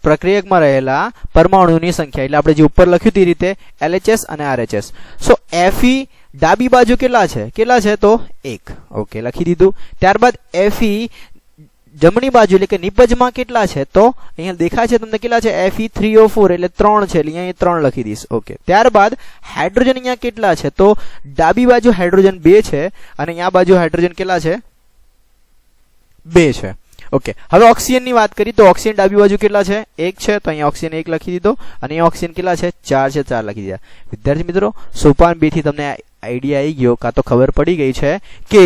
S1: પ્રક્રિયકમાં રહેલા પરમાણુઓની સંખ્યા, એટલે આપણે જે ઉપર લખ્યું તે રીતે LHS અને RHS. સો Fe ડાબી બાજુ કેટલા છે? તો 1. ઓકે, લખી દીધું. ત્યારબાદ Fe જમણી બાજુ એટલે કે નિપજમાં કેટલા છે? તો અહીંયા દેખાય છે તમને કેટલા છે? Fe3O4 એટલે 3 છે, એટલે અહીંયા 3 લખી દઈશ. ઓકે, ત્યારબાદ હાઇડ્રોજન અહીંયા કેટલા છે? તો ડાબી બાજુ હાઇડ્રોજન 2 છે, અને અહીંયા બાજુ હાઇડ્રોજન કેટલા છે? 2 છે. ઓકે, હવે ઓક્સિજન ની વાત કરી તો ઓક્સિજન ડાબી બાજુ કેટલા છે? 1 છે, તો અહીંયા ઓક્સિજન 1 લખી દીધો, અને અહીંયા ઓક્સિજન કેટલા છે? 4 છે, 4 લખી દીધા. વિદ્યાર્થી મિત્રો સોપાન 2 થી તમને આઈડિયા આવી ગયો, કાં તો ખબર પડી ગઈ છે કે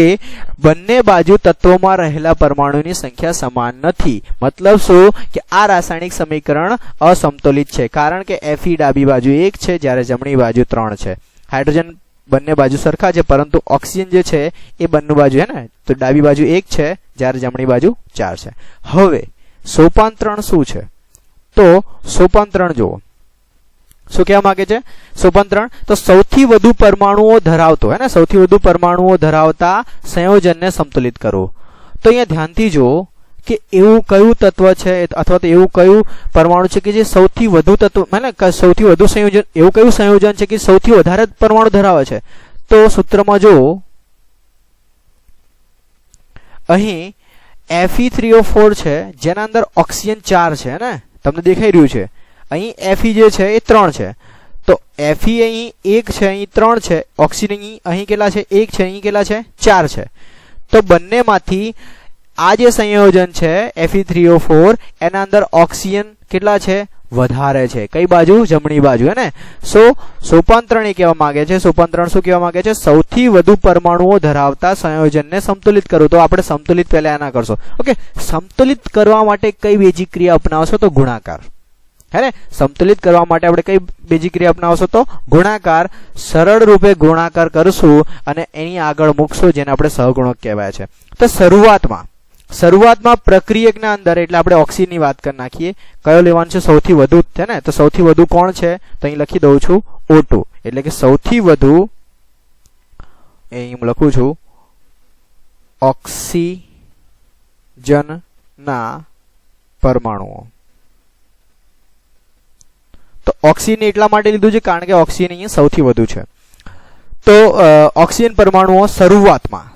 S1: બંને બાજુ તત્વોમાં રહેલા પરમાણુની સંખ્યા સમાન નથી. મતલબ શું કે આ રાસાયણિક સમીકરણ અસંતુલિત છે, કારણ કે Fe ડાબી બાજુ 1 છે જ્યારે જમણી બાજુ 3 છે. હાઇડ્રોજન બંને બાજુ સરખા છે, પરંતુ ઓક્સિજન જે છે એ બંને બાજુ હે ને, તો ડાબી બાજુ 1 છે જ્યારે જમણી બાજુ 4 છે. હવે સોપાન 3 શું છે? તો સોપાન 3 જુઓ શું કહેવા માંગે છે. સોપાન 3 તો સૌથી વધુ પરમાણુઓ ધરાવતો હે ને, સૌથી વધુ પરમાણુઓ ધરાવતા સંયોજનને સંતુલિત કરો. તો અહીંયા ધ્યાનથી જુઓ કે એવું કયું તત્વ છે અથવા તો એવું કયું પરમાણુ છે કે જે સૌથી વધુ તત્વ હે ને, સૌથી વધુ સંયોજન, એવું કયું સંયોજન છે કે સૌથી વધારે પરમાણુ ધરાવે છે. તો સૂત્રમાં જુઓ, અહીં Fe3O4 છે જેના અંદર ઓક્સિજન 4 છે ને, તમને દેખાઈ રહ્યું છે. અહીં Fe જે છે એ 3 છે, તો Fe અહીં 1 છે, અહીં 3 છે. ઓક્સિજન અહીં કેટલા છે? 1 છે, અહીં કેટલા છે? 4 છે. તો બંનેમાંથી આ જે સંયોજન છે Fe3O4 એના અંદર ઓક્સિજન કેટલા છે? વધારે છે. કઈ બાજુ? જમણી બાજુ હે ને. સોપાન 3 એ કહેવા માંગે છે, સોપાન 3 શું કહેવા માંગે છે? સૌથી વધુ પરમાણુઓ ધરાવતા સંયોજનને સંતુલિત કરો. તો આપણે સંતુલિત પહેલા એના કરશો. ઓકે, સંતુલિત કરવા માટે કઈ બેઝિક ક્રિયા અપનાવશો? તો ગુણાકાર. હે ને, સંતુલિત કરવા માટે આપણે કઈ બેઝિક ક્રિયા અપનાવશો? તો ગુણાકાર. સરળ રૂપે ગુણાકાર કરશું અને એની આગળ મૂકશું, જેને આપણે સહગુણક કહેવાય છે. તો શરૂઆતમાં પ્રક્રિયકના અંદર એટલે આપણે ઓક્સિજનની વાત કરી નાખીએ. કયો લેવાનું છે? સૌથી વધુ છે ને, તો સૌથી વધુ કોણ છે? તો અહીં લખી દઉં છું O2, એટલે કે સૌથી વધુ અહીં હું લખું છું ઓક્સિજનના પરમાણુઓ. તો ઓક્સિજન એટલા માટે લીધું છે કારણ કે ઓક્સિજન અહીંયા સૌથી વધુ છે. તો ઓક્સિજન પરમાણુઓ શરૂઆતમાં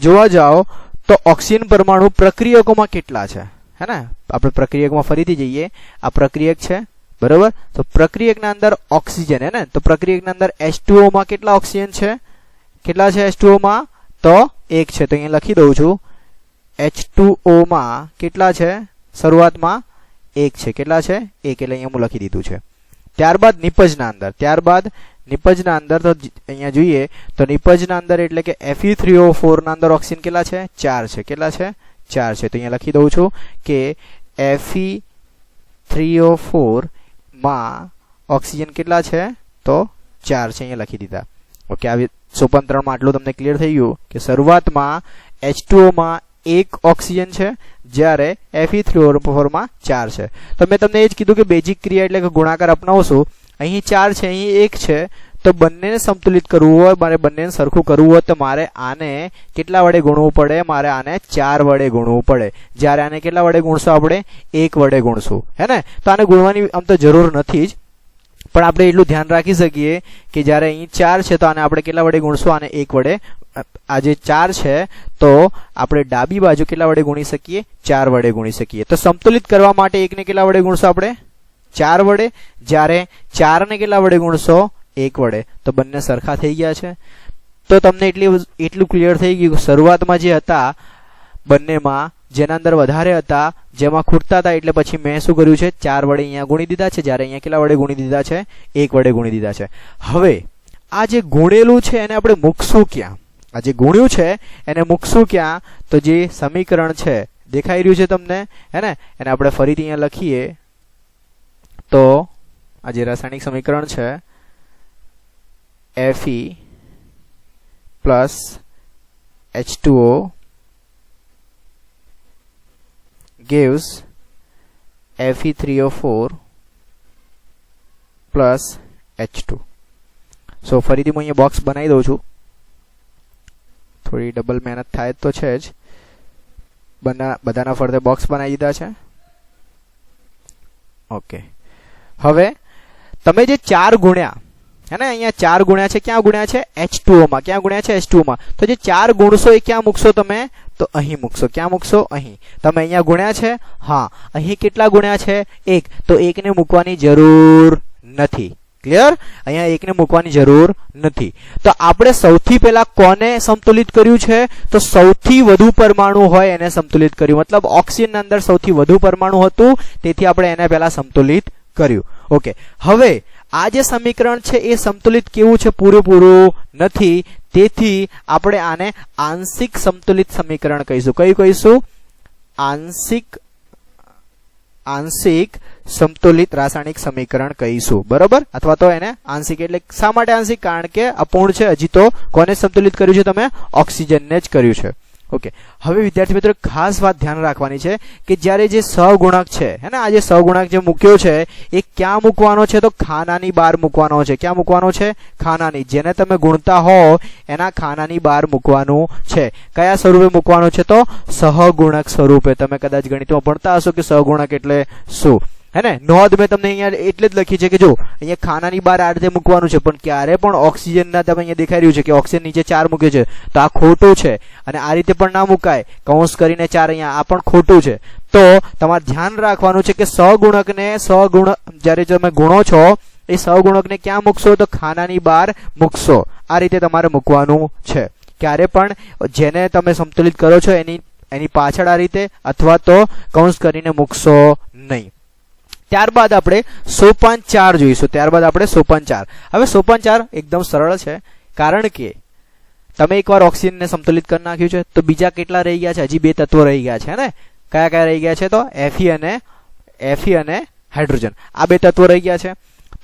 S1: જોવા જાઓ તો ઓક્સિજન પરમાણુ પ્રક્રિયકોમાં કેટલા છે? હે ને, આપણે પ્રક્રિયકમાં ફરીથી જઈએ. આ પ્રક્રિયક છે, બરોબર. તો પ્રક્રિયકના અંદર ઓક્સિજન હે ને, તો પ્રક્રિયકના અંદર H2O માં કેટલા ઓક્સિજન છે? કેટલા છે H2O માં? તો 1 છે. તો અહીંયા લખી દઉં છું H2O માં કેટલા છે? શરૂઆતમાં 1 છે. કેટલા છે? 1, એટલે અહીંયા હું લખી દીધું છે. ત્યારબાદ નિપજના અંદર તો અહીંયા જોઈએ તો નિપજના અંદર એટલે કે Fe3O4 ના અંદર ઓક્સિજન કેટલા છે? 4 છે. કેટલા છે? 4 છે. તો અહીંયા લખી દઉં છું કે Fe3O4 માં ઓક્સિજન કેટલા છે? તો 4 છે. અહીંયા લખી દીધા. ઓકે, આવી સોપાન 3 માં આટલું તમને ક્લિયર થઈ ગયું કે શરૂઆતમાં H2O માં 1 ઓક્સિજન છે જ્યારે Fe3O4 માં 4 છે. તો મેં તમને એ જ કીધું કે બેઝિક ક્રિયા એટલે કે ગુણાકાર અપનાવશું. અહીં 4 છે, અહીં 1 છે, તો બંનેને સંતુલિત કરવું હોય, મારે બંનેને સરખું કરવું હોય તો મારે આને કેટલા વડે ગુણવું પડે? મારે આને 4 વડે ગુણવું પડે. જ્યારે આને કેટલા વડે ગુણશું? આપણે 1 વડે ગુણશું, હે ને? તો આને ગુણવાની આમ તો જરૂર નથી જ, પણ આપણે એટલું ધ્યાન રાખી શકીએ કે જ્યારે અહીં 4 છે તો આને આપણે કેટલા વડે ગુણશું? આને 1 વડે. આ જે 4 છે તો આપણે ડાબી બાજુ કેટલા વડે ગુણી શકીએ? 4 વડે ગુણી શકીએ. તો સંતુલિત કરવા માટે 1 ને કેટલા વડે ગુણશું? આપણે 4 વડે. જ્યારે 4 ને કેટલા વડે ગુણશો? 1 વડે. તો બંને સરખા થઈ ગયા છે. તો તમને એટલું ક્લિયર થઈ ગયું. શરૂઆતમાં જે હતા બંનેમાં, જેના અંદર વધારે હતા, જેમાં ખૂટતા હતા, એટલે પછી મેં શું કર્યું છે? 4 વડે અહીંયા ગુણી દીધા છે. જ્યારે અહીંયા કેટલા વડે ગુણી દીધા છે? 1 વડે ગુણી દીધા છે. હવે આ જે ગુણેલું છે એને આપણે મૂકશું ક્યાં? આ જે ગુણ્યું છે એને મૂકશું ક્યાં? તો જે સમીકરણ છે દેખાઈ રહ્યું છે તમને, હે ને? એને આપણે ફરીથી અહીંયા લખીએ તો આ જે રાસાયણિક સમીકરણ છે Fe plus H2O gives Fe3O4 plus H2. સો ફરીથી હું અહીંયા બોક્સ બનાવી દઉં છું. થોડી ડબલ મહેનત થાય તો છે જ. બધાના ફરતે બોક્સ બનાવી દીધા છે. ઓકે, હવે તમે જે 4 ગુણ્યા, હે ને? અહીંયા 4 ગુણ્યા છે. ક્યાં ગુણ્યા છે? H2O માં. ક્યાં ગુણ્યા છે? H2O માં. તો જે 4 ગુણશો એ ક્યાં મૂકશો તમે? તો અહીં મૂકશો. ક્યાં મૂકશો? અહીં. તમે અહીંયા ગુણ્યા છે? હા. અહીં કેટલા ગુણ્યા છે? 1. તો 1 ને મૂકવાની જરૂર નથી. ક્લિયર? અહીંયા 1 ને મૂકવાની જરૂર નથી. તો આપણે સૌથી પહેલા કોને સંતુલિત કર્યું છે? તો સૌથી વધુ પરમાણુ હોય એને સંતુલિત કર્યું. મતલબ ઓક્સિજન અંદર સૌથી વધુ પરમાણુ હતું, તેથી આપણે એને પહેલા સંતુલિત કર્યું. ઓકે, હવે આ જે સમીકરણ છે એ સંતુલિત કેવું છે? પૂરેપૂરું નથી. તેથી આપણે આને આંશિક સંતુલિત સમીકરણ કહીશું. કયું કહીશું? આંશિક સંતુલિત રાસાયણિક સમીકરણ કહીશું. બરોબર? અથવા તો એને આંશિક એટલે શા માટે આંશિક? કારણ કે અપૂર્ણ છે. હજી તો કોને સંતુલિત કર્યું છે? તમે ઓક્સિજનને જ કર્યું છે. ઓકે, હવે વિદ્યાર્થી મિત્રો ખાસ વાત ધ્યાન રાખવાની છે કે જ્યારે જે સહગુણક છે, હે ને? આ જે સહગુણક જે મૂક્યો છે એ ક્યાં મૂકવાનો છે? તો ખાનાની બહાર મૂકવાનો છે. ક્યાં મૂકવાનો છે? ખાનાની. જેને તમે ગુણતા હો એના ખાનાની બહાર મૂકવાનું છે. કયા સ્વરૂપે મૂકવાનું છે? તો સહગુણક સ્વરૂપે. તમે કદાચ ગણિતમાં ભણતા હશો કે સહગુણક એટલે શું, હે ને? નોંધ મેં તમને અહીંયા એટલે જ લખી છે કે જો અહીંયા ખાનાની બહાર આ રીતે મૂકવાનું છે, પણ ક્યારે પણ ઓક્સિજનના, તમે અહીંયા દેખાઈ રહ્યું છે કે ઓક્સિજન નીચે 4 મૂક્યો છે, તો આ ખોટું છે. અને આ રીતે પણ ના મુકાય. કૌંસ કરીને 4 અહીંયા, આ પણ ખોટું છે. તો તમારે ધ્યાન રાખવાનું છે કે સહગુણકને જ્યારે તમે ગુણો છો એ સહગુણકને ક્યાં મૂકશો? તો ખાનાની બહાર મૂકશો. આ રીતે તમારે મૂકવાનું છે. ક્યારે પણ જેને તમે સંતુલિત કરો છો એની પાછળ આ રીતે અથવા તો કૌંસ કરીને મૂકશો નહીં. ત્યારબાદ આપણે સોપાન 4 જોઈશું. હવે સોપાન 4 એકદમ સરળ છે, કારણ કે તમે એકવાર ઓક્સિજનને સંતુલિત કરી નાખ્યું છે તો બીજા કેટલા રહી ગયા છે? હજી 2 તત્વો રહી ગયા છે, ને? કયા કયા રહી ગયા છે? તો Fe અને હાઇડ્રોજન. આ 2 તત્વો રહી ગયા છે.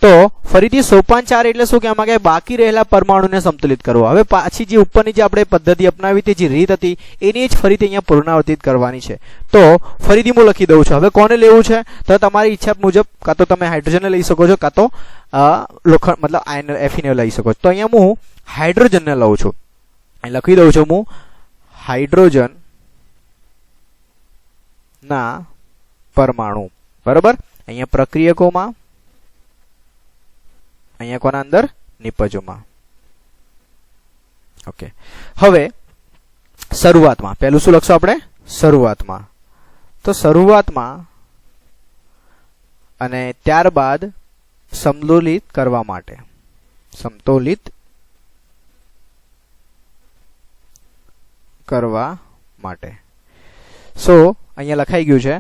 S1: તો ફરીથી સોપાન 4 એટલે શું કહેવામાં આવે? બાકી રહેલા પરમાણુને સંતુલિત કરવો. હવે પાછી જે ઉપરની જે આપણે પદ્ધતિ અપનાવી હતી, જે રીત હતી, એની જ ફરીથી અહીંયા પુનરાવર્તિત કરવાની છે. તો ફરીથી હું લખી દઉં છું. હવે કોને લેવું છે? તો તમારી ઈચ્છા મુજબ કાં તો તમે હાઇડ્રોજનને લઈ શકો છો, કાં તો લોખંડ મતલબ આયન Fe ને લઈ શકો છો. તો અહીંયા હું હાઇડ્રોજનને લઉં છું. અહીં લખી દઉં છું હું હાઇડ્રોજન ના પરમાણુ. બરોબર? અહીંયા પ્રક્રિયકોમાં, અહીંયા કોના અંદર? નિપજોમાં. ઓકે, હવે શરૂઆતમાં પહેલું શું લખશું આપણે? શરૂઆતમાં. તો શરૂઆતમાં અને ત્યારબાદ સમતોલિત કરવા માટે, સો અહીંયા લખાઈ ગયું છે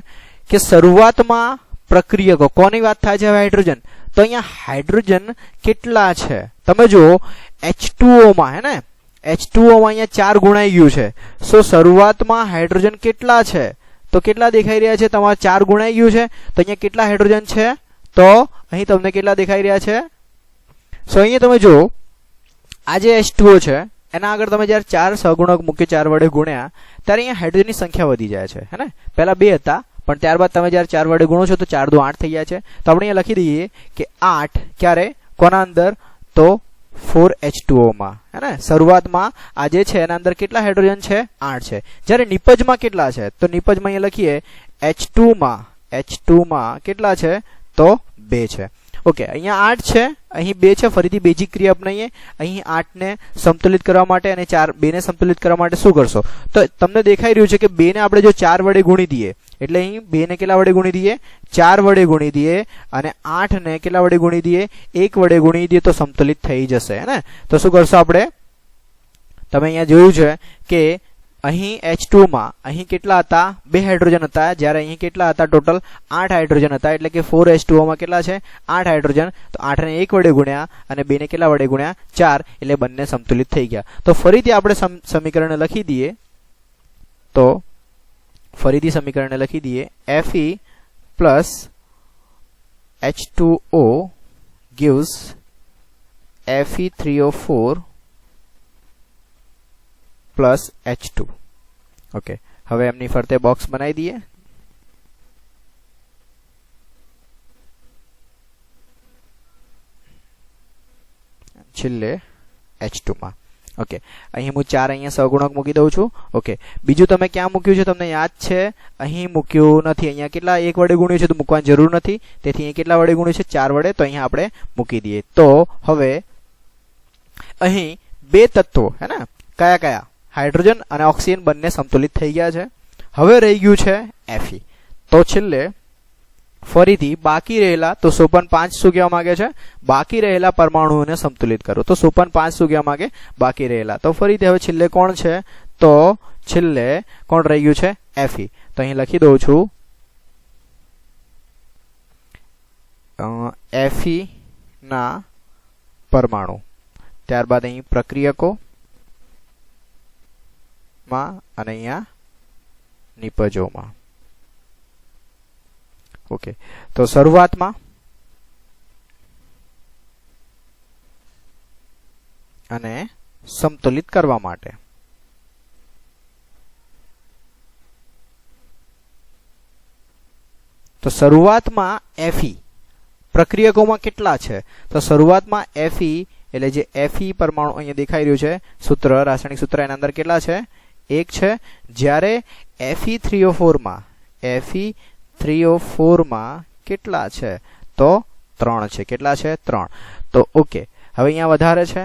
S1: કે શરૂઆતમાં પ્રક્રિયકો. કોની વાત થાય છે? હાઇડ્રોજન. તો અહીંયા હાઇડ્રોજન કેટલા છે? તમે જુઓ H2O માં, હે ને? H2O માં અહીંયા 4 ગુણાઈ ગયું છે. સો શરૂઆતમાં હાઇડ્રોજન કેટલા છે? તો કેટલા દેખાઈ રહ્યા છે? તમારે 4 ગુણાઈ ગયું છે. તો અહીંયા કેટલા હાઇડ્રોજન છે? તો અહીં તમને કેટલા દેખાઈ રહ્યા છે? સો અહીંયા તમે જુઓ આ જે H2O છે એના આગળ તમે જ્યારે 4 સહગુણક મૂકી 4 વડે ગુણ્યા ત્યારે અહીંયા હાઇડ્રોજનની સંખ્યા વધી જાય છે, હે ને? પહેલા 2 હતા, પણ ત્યારબાદ તમે જ્યારે 4 વડે ગુણો છો તો 4 દુ 8 થઈ જાય છે. તો આપણે અહીંયા લખી દઈએ કે 8 ક્યારે? કોના અંદર? તો 4H2O માં, હે ને? શરૂઆતમાં આ જે છે એના અંદર કેટલા હાઇડ્રોજન છે? 8 છે. જ્યારે નિપજમાં કેટલા છે? તો નિપજમાં અહીંયા લખીએ H2 માં કેટલા છે? તો 2 છે. ઓકે, અહીંયા 8 છે, અહીં 2 છે. ફરીથી બેઝિક ક્રિયા અપનાવીએ. અહીં 8 ને સંતુલિત કરવા માટે અને 2 ને સંતુલિત કરવા માટે શું કરશો? તો તમને દેખાઈ રહ્યું છે કે 2 ને આપણે જો 4 વડે ગુણી દઈએ, એટલે અહીં 2 ને કેટલા વડે ગુણી દઈએ? 4 વડે ગુણી દઈએ. અને 8 ને કેટલા વડે ગુણી દઈએ? 1 વડે ગુણી દઈએ તો સંતુલિત થઈ જશે, હે ને? તો શું કરશો આપણે? તમે અહીંયા જોયું છે કે અહીં H2 માં અહીં કેટલા હતા? 2 હાઇડ્રોજન હતા. જ્યારે અહીં કેટલા હતા? ટોટલ 8 હાઇડ્રોજન હતા. એટલે કે 4H2O માં કેટલા છે? 8 હાઇડ્રોજન. તો 8 ને 1 વડે ગુણ્યા અને 2 ને કેટલા વડે ગુણ્યા? 4. એટલે બંને સંતુલિત થઈ ગયા. તો ફરીથી આપણે સમીકરણ લખી દઈએ. તો ફરીથી સમીકરણ લખી દઈએ. Fe plus H2O gives Fe3O4 plus H2. Okay, હવે એમની ફરતે બોક્સ બનાવી દઈએ. છેલ્લે H2 માં. ઓકે, અહીં હું 4 અહીંયા સહગુણક મૂકી દઉં છું. ઓકે, બીજું તમે ક્યાં મૂક્યું છે? તમને યાદ છે? અહીં મૂક્યું નથી. અહીંયા કેટલા 1 વડે ગુણ્યું છે તો મૂકવાની જરૂર નથી. તેથી અહીં કેટલા વડે ગુણ્યું છે? 4 વડે. તો અહીંયા આપણે મૂકી દઈએ. તો હવે અહીં 2 તત્વો, હે ને? કયા કયા? હાઇડ્રોજન અને ઓક્સિજન બંને સંતુલિત થઈ ગયા છે. હવે રહી ગયું છે Fe. તો છેલ્લે ફરીથી બાકી રહેલા, તો સોપાન 5 શું કહેવા માંગે છે? બાકી રહેલા પરમાણુઓને સંતુલિત કરો. તો સોપાન 5 શું કહેવા માંગે? બાકી રહેલા. તો ફરીથી હવે છેલ્લે કોણ છે? તો છેલ્લે કોણ રહી ગયું છે? Fe. તો અહીં લખી દઉં છું Fe ના પરમાણુ. ત્યારબાદ અહીં પ્રક્રિયકો માં અને અહીંયા નિપજોમાં. ઓકે, તો શરૂઆતમાં અને સંતુલિત કરવા માટે તો શરૂઆતમાં Fe, પ્રક્રિયકોમાં કેટલા છે? તો શરૂઆતમાં Fe એટલે જે Fe પરમાણુ અહીંયા દેખાઈ રહ્યું છે, સૂત્ર, રાસાયણિક સૂત્ર, એના અંદર કેટલા છે? 1 છે. જ્યારે Fe3O4 માં કેટલા છે? તો 3 છે. કેટલા છે? 3. તો ઓકે, હવે અહીંયા વધારે છે.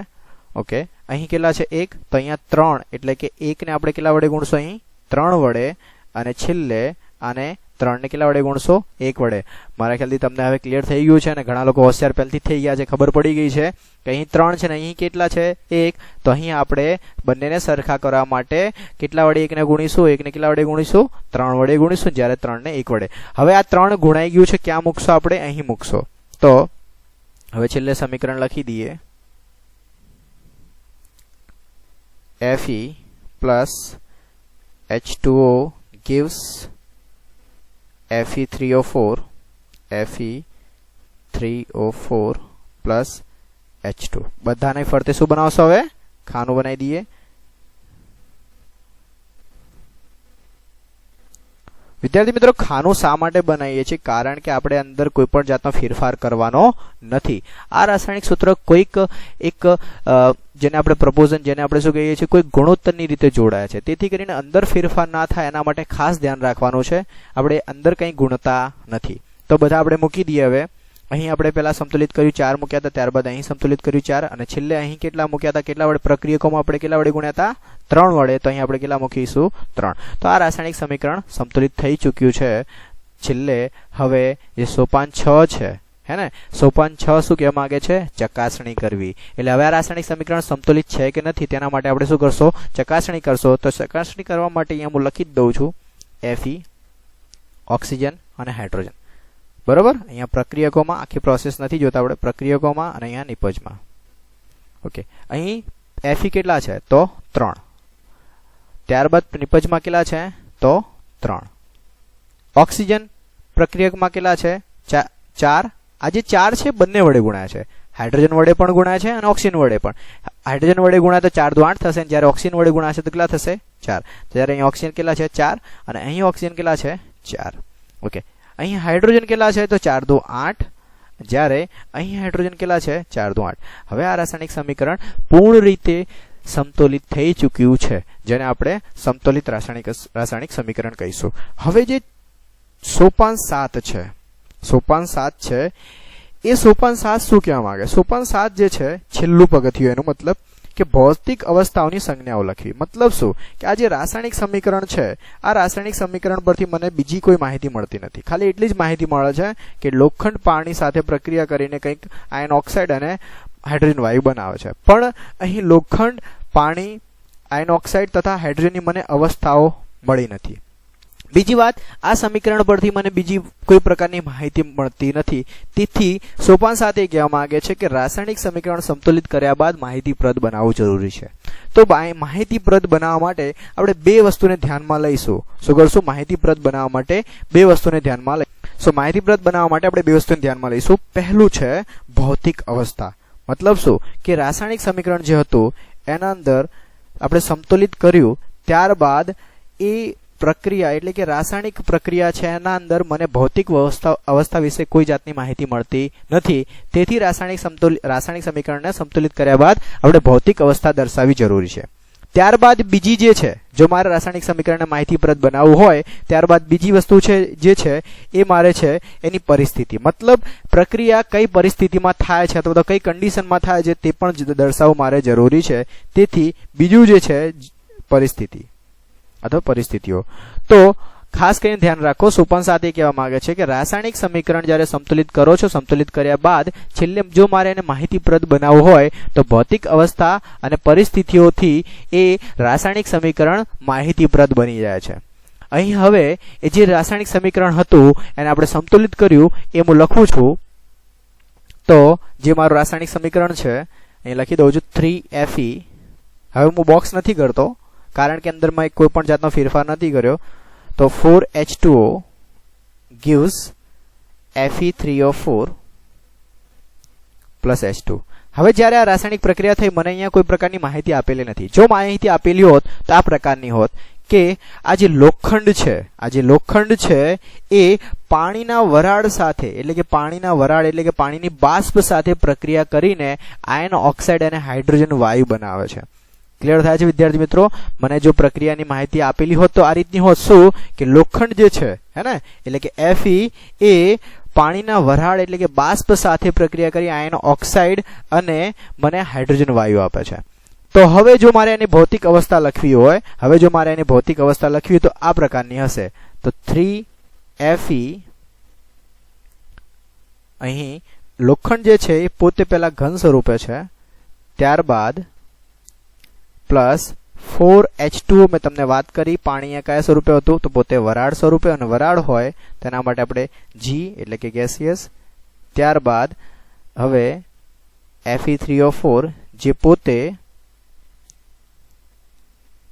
S1: ઓકે, અહીં કેટલા છે? 1. તો અહીંયા 3, એટલે કે 1 ને આપણે કેટલા વડે ગુણશું? અહીં 3 વડે. અને છેલ્લે આને 3 ને કેટલા વડે ગુણશો? 1 વડે. મારા ખ્યાલથી તમને હવે ક્લિયર થઈ ગયું છે અને ઘણા લોકો હોશિયાર પહેલથી થઈ ગયા છે. ખબર પડી ગઈ છે કે અહીં 3 છે ને અહીં કેટલા છે? 1. તો અહીં આપણે બંનેને સરખા કરવા માટે કેટલા વડે 1 ને ગુણીશું? 1 ને કેટલા વડે ગુણીશું? 3 વડે ગુણીશું. જ્યારે 3 ને 1 વડે. હવે આ 3 ગુણાઈ ગયું છે. ક્યાં મૂકશો આપણે? અહીં મૂકશો. તો હવે છેલ્લે સમીકરણ લખી દઈએ. Fe plus H2O gives Fe3O4 plus H2. બધાને ફરતે શું બનાવશો? હવે ખાનું બનાવી દઈએ. વિદ્યાર્થી મિત્રો, ખાનું શા માટે બનાવીએ છીએ? કારણ કે આપણે અંદર કોઈ પણ જાતનો ફેરફાર કરવાનો નથી. આ રાસાયણિક સૂત્ર કોઈક એક જેને આપણે પ્રપોઝન, જેને આપણે શું કહીએ છીએ, કોઈ ગુણોત્તરની રીતે જોડાયા છે. તેથી કરીને અંદર ફેરફાર ના થાય એના માટે ખાસ ધ્યાન રાખવાનું છે. આપણે અંદર કંઈ ગુણતા નથી. તો બધા આપણે મૂકી દઈએ. હવે અહીં આપણે પહેલા સંતુલિત કર્યું 4 મૂક્યા હતા, ત્યારબાદ અહીં સંતુલિત કર્યું 4, અને છેલ્લે અહીં કેટલા મૂક્યા હતા? કેટલા વડે? પ્રક્રિયકોમાં આપણે કેટલા વડે ગુણ્યા હતા? 3 વડે. તો અહીં આપણે કેટલા મૂકીશું? 3. તો આ રાસાયણિક સમીકરણ સંતુલિત થઈ ચૂક્યું છે. છેલ્લે હવે જે સોપાન 6 છે, હે ને? સોપાન 6 શું કહેવા માંગે છે? ચકાસણી કરવી. એટલે હવે આ રાસાયણિક સમીકરણ સંતુલિત છે કે નથી તેના માટે આપણે શું કરશો? ચકાસણી કરશો. તો ચકાસણી કરવા માટે અહીંયા હું લખી જ દઉં છું Fe, ઓક્સિજન અને હાઇડ્રોજન. બરોબર? અહીંયા પ્રક્રિયકોમાં આખી પ્રોસેસ નથી જોતા આપણે, પ્રક્રિયકોમાં અને અહીંયા નિપજમાં. ઓકે, અહીં Fe કેટલા છે? તો 3. ત્યારબાદ નિપજમાં કેટલા છે? તો 3. ઓક્સિજન પ્રક્રિયકમાં કેટલા છે? 4. આ જે 4 છે બંને વડે ગુણાય છે. હાઇડ્રોજન વડે પણ ગુણાય છે અને ઓક્સિજન વડે પણ. હાઇડ્રોજન વડે ગુણાય તો 4 × 8 થશે. જ્યારે ઓક્સિજન વડે ગુણાશે તો કેટલા થશે? 4. ત્યારે અહીં ઓક્સિજન કેટલા છે? 4. અને અહીં ઓક્સિજન કેટલા છે? 4. ઓકે, અહીં હાઇડ્રોજન કેટલા છે? તો 4 × 2 = 8. જ્યારે અહીં હાઇડ્રોજન કેટલા છે 4 દુ 8. હવે આ રાસાયણિક સમીકરણ પૂર્ણ રીતે સમતોલિત થઈ ચૂક્યું છે, જેને આપણે સમતોલિત રાસાયણિક સમીકરણ કહીશું. હવે જે સોપાન 7 છે, સોપાન 7 છે, એ સોપાન 7 શું કહેવા માંગે? સોપાન 7 જે છે છેલ્લું પગથિયું, એનો મતલબ કે ભૌતિક અવસ્થાઓની સંજ્ઞાઓ લખવી. મતલબ શું કે આ જે રાસાયણિક સમીકરણ છે, આ રાસાયણિક સમીકરણ પરથી મને બીજી કોઈ માહિતી મળતી નથી. ખાલી એટલી જ માહિતી મળે છે કે લોખંડ પાણી સાથે પ્રક્રિયા કરીને કંઈક આયન ઓક્સાઇડ અને હાઇડ્રોજન વાયુ બનાવે છે. પણ અહીં લોખંડ, પાણી, આયન ઓક્સાઇડ તથા હાઇડ્રોજનની મને અવસ્થાઓ મળી નથી. બીજી વાત, આ સમીકરણ પરથી મને બીજી કોઈ પ્રકારની માહિતી મળતી નથી. તેથી સોપાન 7 એ કહેવા માંગે છે કે રાસાયણિક સમીકરણ સમતુલિત કર્યા બાદ માહિતીપ્રદ બનાવવું જરૂરી છે. તો માહિતીપ્રદ બનાવવા માટે આપણે બે વસ્તુને ધ્યાનમાં લઈશું. શું કરશું? માહિતીપ્રદ બનાવવા માટે બે વસ્તુને ધ્યાનમાં લઈશું. માહિતીપ્રદ બનાવવા માટે આપણે બે વસ્તુને ધ્યાનમાં લઈશું. પહેલું છે ભૌતિક અવસ્થા. મતલબ શું કે રાસાયણિક સમીકરણ જે હતું એના અંદર આપણે સમતુલિત કર્યું, ત્યારબાદ એ પ્રક્રિયા એટલે કે રાસાયણિક પ્રક્રિયા છે એના અંદર મને ભૌતિક અવસ્થા વિશે કોઈ જાતની માહિતી મળતી નથી. તેથી રાસાયણિક સમીકરણને સંતુલિત કર્યા બાદ આપણે ભૌતિક અવસ્થા દર્શાવવી જરૂરી છે. ત્યારબાદ બીજી જે છે, જો મારે રાસાયણિક સમીકરણને માહિતીપ્રદ બનાવવું હોય, ત્યારબાદ બીજી વસ્તુ છે જે છે એ મારે છે એની પરિસ્થિતિ. મતલબ પ્રક્રિયા કઈ પરિસ્થિતિમાં થાય છે અથવા તો કઈ કન્ડિશનમાં થાય છે તે પણ દર્શાવવું મારે જરૂરી છે. તેથી બીજું જે છે પરિસ્થિતિ અથવા પરિસ્થિતિઓ. તો ખાસ કરીને ધ્યાન રાખો, સોપાન 7 એ કહેવા માંગે છે કે રાસાયણિક સમીકરણ જ્યારે સંતુલિત કરો છો, સંતુલિત કર્યા બાદ છેલ્લે જો મારે એને માહિતીપ્રદ બનાવવું હોય તો ભૌતિક અવસ્થા અને પરિસ્થિતિઓથી એ રાસાયણિક સમીકરણ માહિતીપ્રદ બની જાય છે. અહીં હવે એ જે રાસાયણિક સમીકરણ હતું એને આપણે સંતુલિત કર્યું, એ હું લખું છું. તો જે મારું રાસાયણિક સમીકરણ છે અહીં લખી દઉં છું 3Fe. હવે હું બોક્સ નથી કરતો કારણ કે અંદરમાં કોઈ પણ જાતનો ફેરફાર નથી કર્યો. તો 4H2O gives Fe3O4 plus H2. હવે જ્યારે આ રાસાયણિક પ્રક્રિયા થઈ, મને અહીંયા કોઈ પ્રકારની માહિતી આપેલી નથી. જો માહિતી આપેલી હોત તો આ પ્રકારની હોત કે આ જે લોખંડ છે એ પાણીના વરાળ સાથે એટલે કે પાણીની બાષ્પ સાથે પ્રક્રિયા કરીને આયન ઓક્સાઇડ અને હાઇડ્રોજન વાયુ બનાવે છે. ક્લિયર થાય છે વિદ્યાર્થી મિત્રો? મને જો પ્રક્રિયાની માહિતી આપેલી હોત તો આ રીતની હોત. શું કે લોખંડ જે છે હે ને, એટલે કે Fe એ પાણીના વરાળ એટલે કે બાષ્પ સાથે પ્રક્રિયા કરી આયન ઓક્સાઇડ અને મને હાઇડ્રોજન વાયુ આપે છે. તો હવે જો મારે એની ભૌતિક અવસ્થા લખવી હોય, તો આ પ્રકારની હશે. તો 3Fe અહીં લોખંડ જે છે એ પોતે પહેલા ઘન સ્વરૂપે છે, ત્યારબાદ પ્લસ 4H2O મેં તમને વાત કરી, પાણી અહીંયા કયા સ્વરૂપે હતું તો પોતે વરાળ સ્વરૂપે, અને વરાળ હોય તેના માટે આપણે G એટલે કે ગેસિયસ. ત્યારબાદ હવે Fe3O4 જે પોતે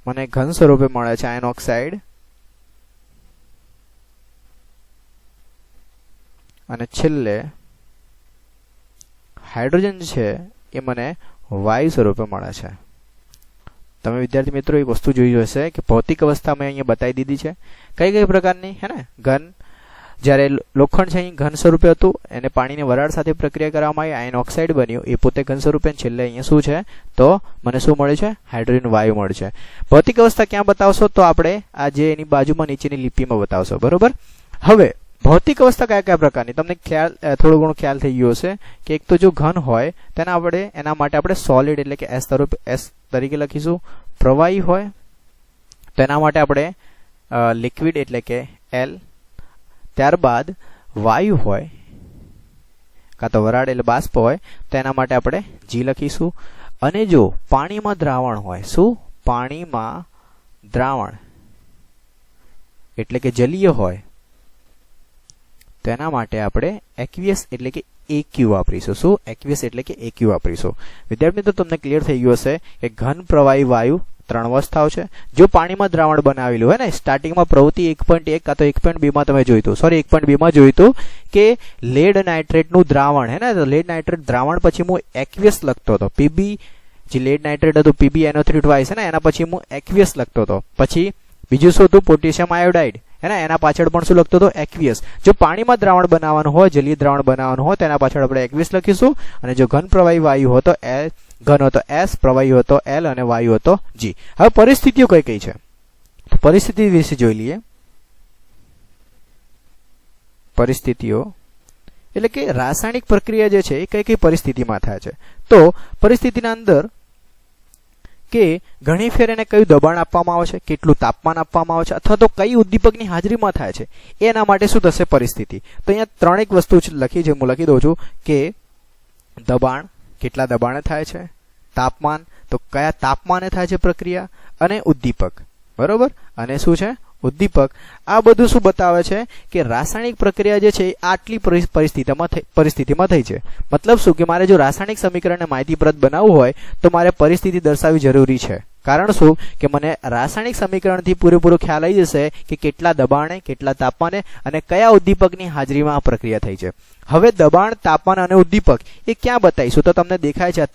S1: મને ઘન સ્વરૂપે મળે છે આયન ઓક્સાઇડ, અને છેલ્લે હાઇડ્રોજન છે એ મને વાયુ સ્વરૂપે મળે છે. તમે વિદ્યાર્થી મિત્રો એક વસ્તુ જોઈ હશે કે ભૌતિક અવસ્થા મેં અહીંયા બતાવી દીધી છે કઈ પ્રકારની હે ને. ઘન, જ્યારે લોખંડ છે અહીં ઘન સ્વરૂપે હતું, એને પાણીની વરાળ સાથે પ્રક્રિયા કરવામાં આવી, આયન ઓક્સાઇડ બન્યું, એ પોતે ઘન સ્વરૂપે. છેલ્લે અહીંયા શું છે તો મને શું મળ્યું છે? હાઇડ્રોજન વાયુ મળે છે. ભૌતિક અવસ્થા ક્યાં બતાવશો તો આપણે આ જે એની બાજુમાં નીચેની લિપિમાં બતાવશો, બરોબર. હવે ભૌતિક અવસ્થા કયા પ્રકારની તમને થોડો ઘણો ખ્યાલ થઈ ગયો હશે કે એક તો જો ઘન હોય એના માટે આપણે સોલિડ એટલે કે S તરીકે લખીશું. પ્રવાહી હોય તો એના માટે આપણે લિક્વિડ એટલે કે L. ત્યારબાદ વાયુ હોય કાં તો વરાળ એટલે બાષ્પ હોય તો એના માટે આપણે G લખીશું. અને જો પાણીમાં દ્રાવણ હોય, શું? પાણીમાં દ્રાવણ એટલે કે જલીય હોય તો એના માટે આપણે એક્વિયસ એટલે કે AQ વાપરીશું. શું? એક્વિયસ એટલે કે AQ વાપરીશું. વિદ્યાર્થી મિત્રો તમને ક્લિયર થઈ ગયું હશે કે ઘન, પ્રવાહી, વાયુ 3 અવસ્થાઓ છે. જો પાણીમાં દ્રાવણ બનાવેલું હોય ને, સ્ટાર્ટિંગમાં પ્રવૃત્તિ 1.1 કાં તો 1.2 માં તમે જોયું હતું, 1.2 માં જોયું હતું કે લેડ નાઇટ્રેટનું દ્રાવણ હે ને, તો લેડ નાઇટ્રેટ દ્રાવણ પછી હું એક્વિયસ લખતો હતો. PB જે લેડ નાઇટ્રેટ હતું PbNO3 ટ્વાઇસ છે ને, એના પછી હું એક્વિયસ લખતો હતો. પછી બીજું શું હતું? પોટેશિયમ આયોડાઇડ હે ને, એના પાછળ પણ શું લખતો હતો? એક્વિયસ. જો પાણીમાં દ્રાવણ બનાવવાનું હોય, જલીય દ્રાવણ બનાવવાનું હોય, તેના પાછળ આપણે એક્વિયસ લખીશું. અને જો ઘન પ્રવાહી વાયુ હોય તો ઘન હતો S, પ્રવાહી હતો L અને વાયુ હતો G. હવે પરિસ્થિતિઓ કઈ કઈ છે? પરિસ્થિતિ વિશે જોઈ લઈએ. પરિસ્થિતિઓ એટલે કે રાસાયણિક પ્રક્રિયા જે છે એ કઈ કઈ પરિસ્થિતિમાં થાય છે. તો પરિસ્થિતિના અંદર કે ઘણી ફેર એને કયું દબાણ આપવામાં આવે છે, કેટલું તાપમાન આપવામાં આવે છે, અથવા તો કઈ ઉદ્દીપકની હાજરીમાં થાય છે, એના માટે શું થશે? પરિસ્થિતિ. તો અહીંયા ત્રણેક વસ્તુ લખી છે, હું લખી દઉં છું કે દબાણ, કેટલા દબાણે થાય છે, તાપમાન, તો કયા તાપમાને થાય છે પ્રક્રિયા, અને ઉદ્દીપક. બરોબર. અને શું છે? ઉદ્દીપક. આ બધું શું બતાવે છે કે રાસાયણિક પ્રક્રિયા જે છે એ આટલી પરિસ્થિતિમાં થઈ છે. મતલબ શું કે મારે જો રાસાયણિક સમીકરણને માહિતીપ્રદ બનાવવું હોય તો મારે પરિસ્થિતિ દર્શાવવી જરૂરી છે. કારણ શું કે મને રાસાયણિક સમીકરણથી પૂરેપૂરો ખ્યાલ આવી જશે કે કેટલા દબાણે, કેટલા તાપમાને અને કયા ઉદ્દીપકની હાજરીમાં આ પ્રક્રિયા થઈ છે. હવે દબાણ, તાપમાન અને ઉદ્દીપક એ ક્યાં બતાવીશું? તો તમને દેખાય છે આ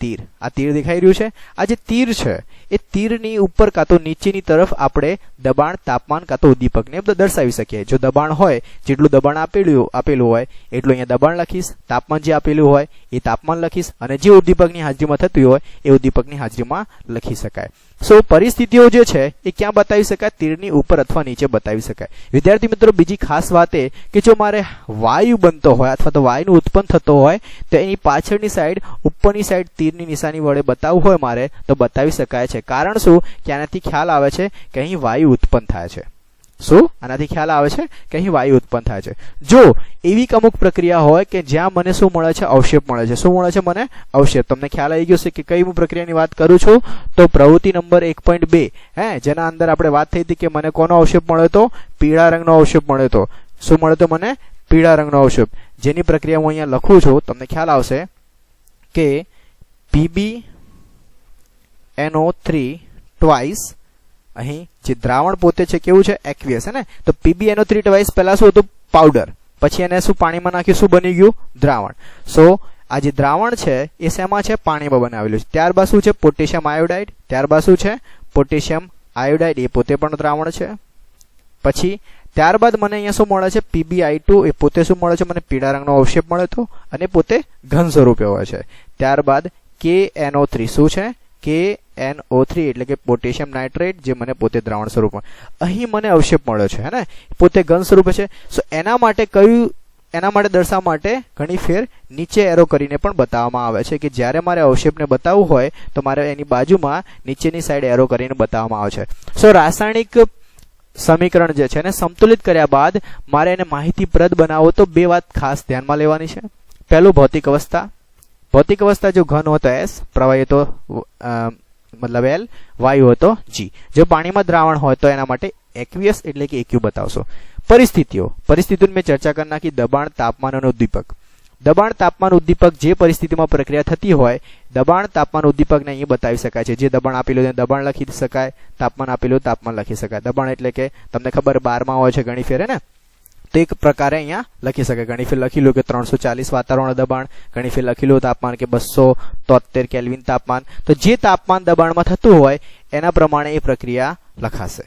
S1: તીર દેખાઈ રહ્યું છે. આ જે તીર છે એ તીરની ઉપર કાં તો નીચેની તરફ આપણે દબાણ, તાપમાન કાં તો ઉદ્દીપકને દર્શાવી શકીએ. જો દબાણ હોય, જેટલું દબાણ આપેલું હોય એટલું અહીંયા દબાણ લખીશ, તાપમાન જે આપેલું હોય એ તાપમાન લખીશ, અને જે ઉદ્દીપકની હાજરીમાં થતું હોય એ ઉદ્દીપકની હાજરીમાં લખી શકાય. સો પરિસ્થિતિઓ જે છે એ ક્યાં બતાવી શકાય? તીરની ઉપર અથવા નીચે બતાવી શકાય. વિદ્યાર્થી મિત્રો, બીજી ખાસ વાત એ કે જો મારે વાયુ બનતો હોય અથવા તો વાયુનું ઉત્પન્ન થતો હોય તો એની પાછળની સાઈડ, ઉપરની સાઈડ તીરની નિશાની વડે બતાવવું હોય મારે તો બતાવી શકાય છે. કારણ શું કે આનાથી ખ્યાલ આવે છે કે અહીં વાયુ ઉત્પન્ન થાય છે. શું? આનાથી ખ્યાલ આવે છે કે અહીં વાયુ ઉત્પન્ન થાય છે. જો એવી અમુક પ્રક્રિયા હોય કે જ્યાં મને શું મળે છે? અવક્ષેપ મળે છે. શું મળે છે મને? અવક્ષેપ. તમને ખ્યાલ આવી ગયો છે કે કઈ પ્રક્રિયાની વાત કરું છું? તો પ્રવૃત્તિ નંબર 1.2 જેના અંદર આપણે વાત થઈ હતી કે મને કોનો અવક્ષેપ મળ્યો હતો? પીળા રંગનો અવક્ષેપ મળ્યો હતો. શું મળ્યો હતો મને? પીળા રંગનો અવક્ષેપ. જેની પ્રક્રિયા હું અહીંયા લખું છું, તમને ખ્યાલ આવશે કે PbNO3 ટ્વાઇસ. અહીં જે દ્રાવણ પોતે છે કેવું છે? એક્વિયસ. હે ને? તો PbNO3 ટ્વાઇસ પહેલા શું હતું? પાવડર. પછી એને શું પાણીમાં નાખ્યું? શું બની ગયું? દ્રાવણ. સો આ જે દ્રાવણ છે એ શેમાં છે? પાણીમાં બનાવેલું છે. ત્યારબાદ શું છે? Potassium iodide. ત્યારબાદ શું છે? Potassium iodide. એ પોતે પણ દ્રાવણ છે. પછી ત્યારબાદ મને અહીંયા શું મળે છે? PbI2. એ પોતે શું મળે છે? મને પીળા રંગનો અવક્ષેપ મળ્યો હતો અને પોતે ઘન સ્વરૂપે હોય છે. ત્યારબાદ KNO3. શું છે? KNO3 એટલે કે પોટેશિયમ નાઇટ્રેટ, જે મને પોતે દ્રાવણ સ્વરૂપમાં. અહીં મને અવક્ષેપ મળ્યો છે, હે ને? પોતે ઘન સ્વરૂપે છે. સો એના માટે દર્શાવવા માટે ઘણી ફેર નીચે એરો કરીને પણ બતાવવામાં આવે છે કે જ્યારે મારે અવક્ષેપને બતાવવું હોય તો મારે એની બાજુમાં નીચેની સાઈડ એરો કરીને બતાવવામાં આવે છે. સો રાસાયણિક સમીકરણ જે છે એને સંતુલિત કર્યા બાદ મારે એને માહિતીપ્રદ બનાવવો તો બે વાત ખાસ ધ્યાનમાં લેવાની છે. પહેલું, ભૌતિક અવસ્થા. ભૌતિક અવસ્થા જો ઘન હોય તો S, પ્રવાહી તો મતલબ L, વાયુ હતો G. જો પાણીમાં દ્રાવણ હોય તો એના માટે એક્વિયસ એટલે કે EQ બતાવશો. પરિસ્થિતિઓની મેં ચર્ચા કરી નાખી. દબાણ, તાપમાન અને ઉદ્દીપક. દબાણ, તાપમાન, ઉદ્દીપક જે પરિસ્થિતિમાં પ્રક્રિયા થતી હોય, દબાણ, તાપમાન, ઉદ્દીપકને અહીં બતાવી શકાય છે. જે દબાણ આપેલું હોય દબાણ લખી શકાય, તાપમાન આપેલું તાપમાન લખી શકાય. દબાણ એટલે કે તમને ખબર બારમાં હોય છે ઘણી ફેર, ને? તો એક પ્રકારે અહીંયા લખી શકાય. ઘણી ફેર લખી લો કે 340 વાતાવરણ દબાણ, ઘણી ફેર લખી લો તાપમાન કે 273 કેલ્વિન તાપમાન. તો જે તાપમાન દબાણમાં થતું હોય એના પ્રમાણે એ પ્રક્રિયા લખાશે.